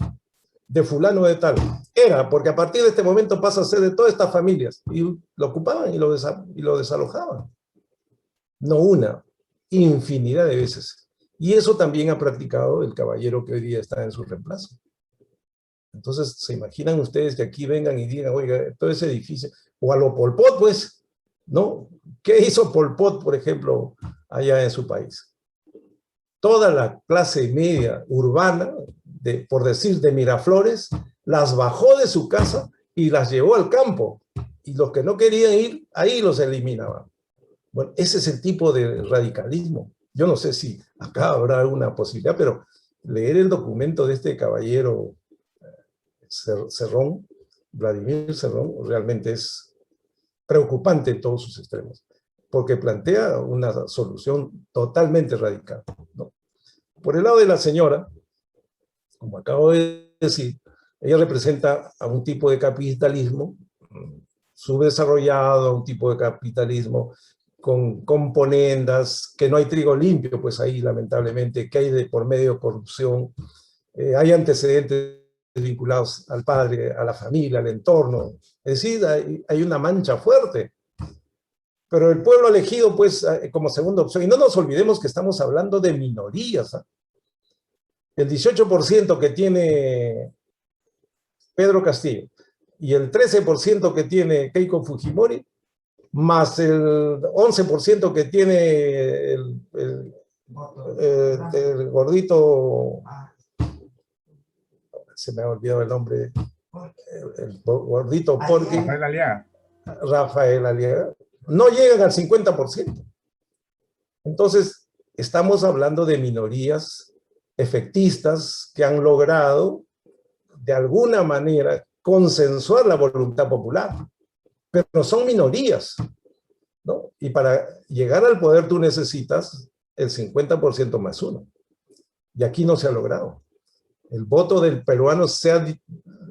De fulano de tal. Era, porque a partir de este momento pasa a ser de todas estas familias. Y lo ocupaban y lo desalojaban. No una, infinidad de veces. Y eso también ha practicado el caballero que hoy día está en su reemplazo. Entonces, ¿se imaginan ustedes que aquí vengan y digan, oiga, todo ese edificio, o a lo Pol Pot, pues, ¿no? ¿Qué hizo Pol Pot, por ejemplo, allá en su país? Toda la clase media urbana, por decir de Miraflores, las bajó de su casa y las llevó al campo. Y los que no querían ir, ahí los eliminaban. Bueno, ese es el tipo de radicalismo. Yo no sé si acá habrá alguna posibilidad, pero leer el documento de este caballero Cerrón, Vladimir Cerrón, realmente es preocupante en todos sus extremos, porque plantea una solución totalmente radical, ¿no? Por el lado de la señora, como acabo de decir, ella representa a un tipo de capitalismo subdesarrollado, a un tipo de capitalismo con componendas, que no hay trigo limpio, pues ahí lamentablemente, que hay de por medio corrupción, hay antecedentes vinculados al padre, a la familia, al entorno, es decir, hay una mancha fuerte. Pero el pueblo elegido, pues, como segunda opción, y no nos olvidemos que estamos hablando de minorías, ¿eh? El 18% que tiene Pedro Castillo y el 13% que tiene Keiko Fujimori, más el 11% que tiene el gordito, se me ha olvidado el nombre, el gordito porque Rafael Aliaga, no llegan al 50%. Entonces, estamos hablando de minorías efectistas que han logrado, de alguna manera, consensuar la voluntad popular. pero son minorías, ¿no? Y para llegar al poder tú necesitas el 50% más uno. Y aquí no se ha logrado. El voto del peruano se ha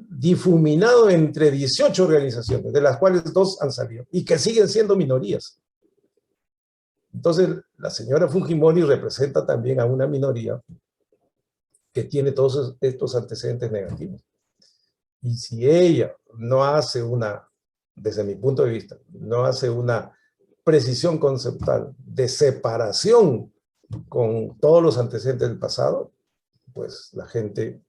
difuminado entre 18 organizaciones, de las cuales 2 han salido, y que siguen siendo minorías. Entonces, la señora Fujimori representa también a una minoría que tiene todos estos antecedentes negativos. Y si ella no hace desde mi punto de vista, no hace una precisión conceptual de separación con todos los antecedentes del pasado, pues la gente,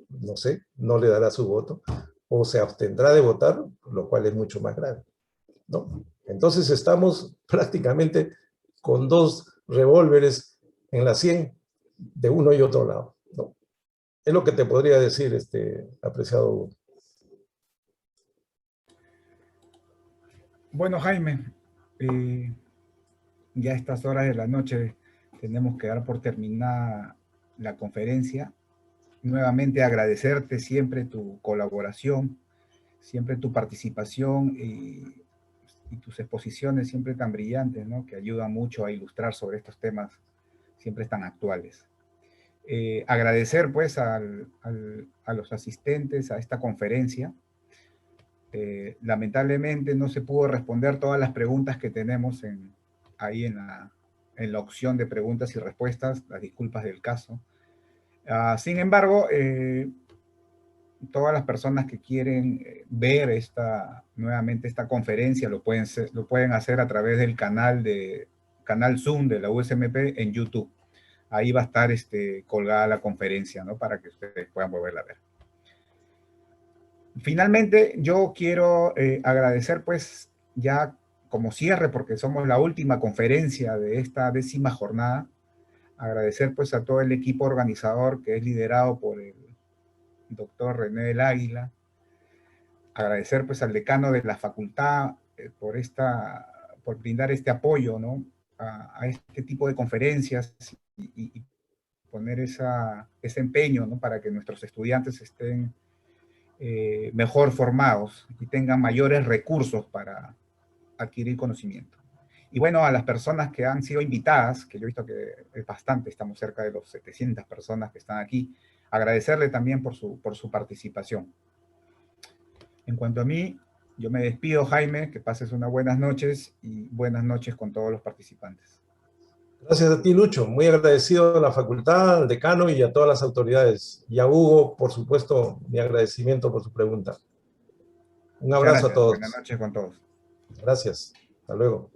no sé, no le dará su voto o se abstendrá de votar, lo cual es mucho más grave, ¿no? Entonces estamos prácticamente con 2 revólveres en la 100 de uno y otro lado, ¿no? Es lo que te podría decir, apreciado Hugo. Bueno, Jaime, ya a estas horas de la noche tenemos que dar por terminada la conferencia. Nuevamente agradecerte siempre tu colaboración, siempre tu participación y tus exposiciones siempre tan brillantes, ¿no? Que ayudan mucho a ilustrar sobre estos temas siempre tan actuales. Agradecer pues a los asistentes a esta conferencia. Lamentablemente no se pudo responder todas las preguntas que tenemos ahí en la opción de preguntas y respuestas, las disculpas del caso. Sin embargo, todas las personas que quieren ver nuevamente esta conferencia lo pueden hacer a través del canal Zoom de la USMP en YouTube. Ahí va a estar colgada la conferencia, ¿no? Para que ustedes puedan volverla a ver. Finalmente, yo quiero agradecer, pues, ya como cierre, porque somos la última conferencia de esta 10ª jornada, agradecer, pues, a todo el equipo organizador que es liderado por el doctor René del Águila, agradecer, pues, al decano de la facultad por brindar este apoyo, ¿no? A este tipo de conferencias y poner ese empeño, ¿no? Para que nuestros estudiantes estén mejor formados y tengan mayores recursos para adquirir conocimiento. Y bueno, a las personas que han sido invitadas, que yo he visto que es bastante, estamos cerca de los 700 personas que están aquí, agradecerle también por su participación. En cuanto a mí, yo me despido, Jaime, que pases unas buenas noches y buenas noches con todos los participantes. Gracias a ti, Lucho. Muy agradecido a la facultad, al decano y a todas las autoridades. Y a Hugo, por supuesto, mi agradecimiento por su pregunta. Un abrazo a todos. Buenas noches con todos. Gracias. Hasta luego.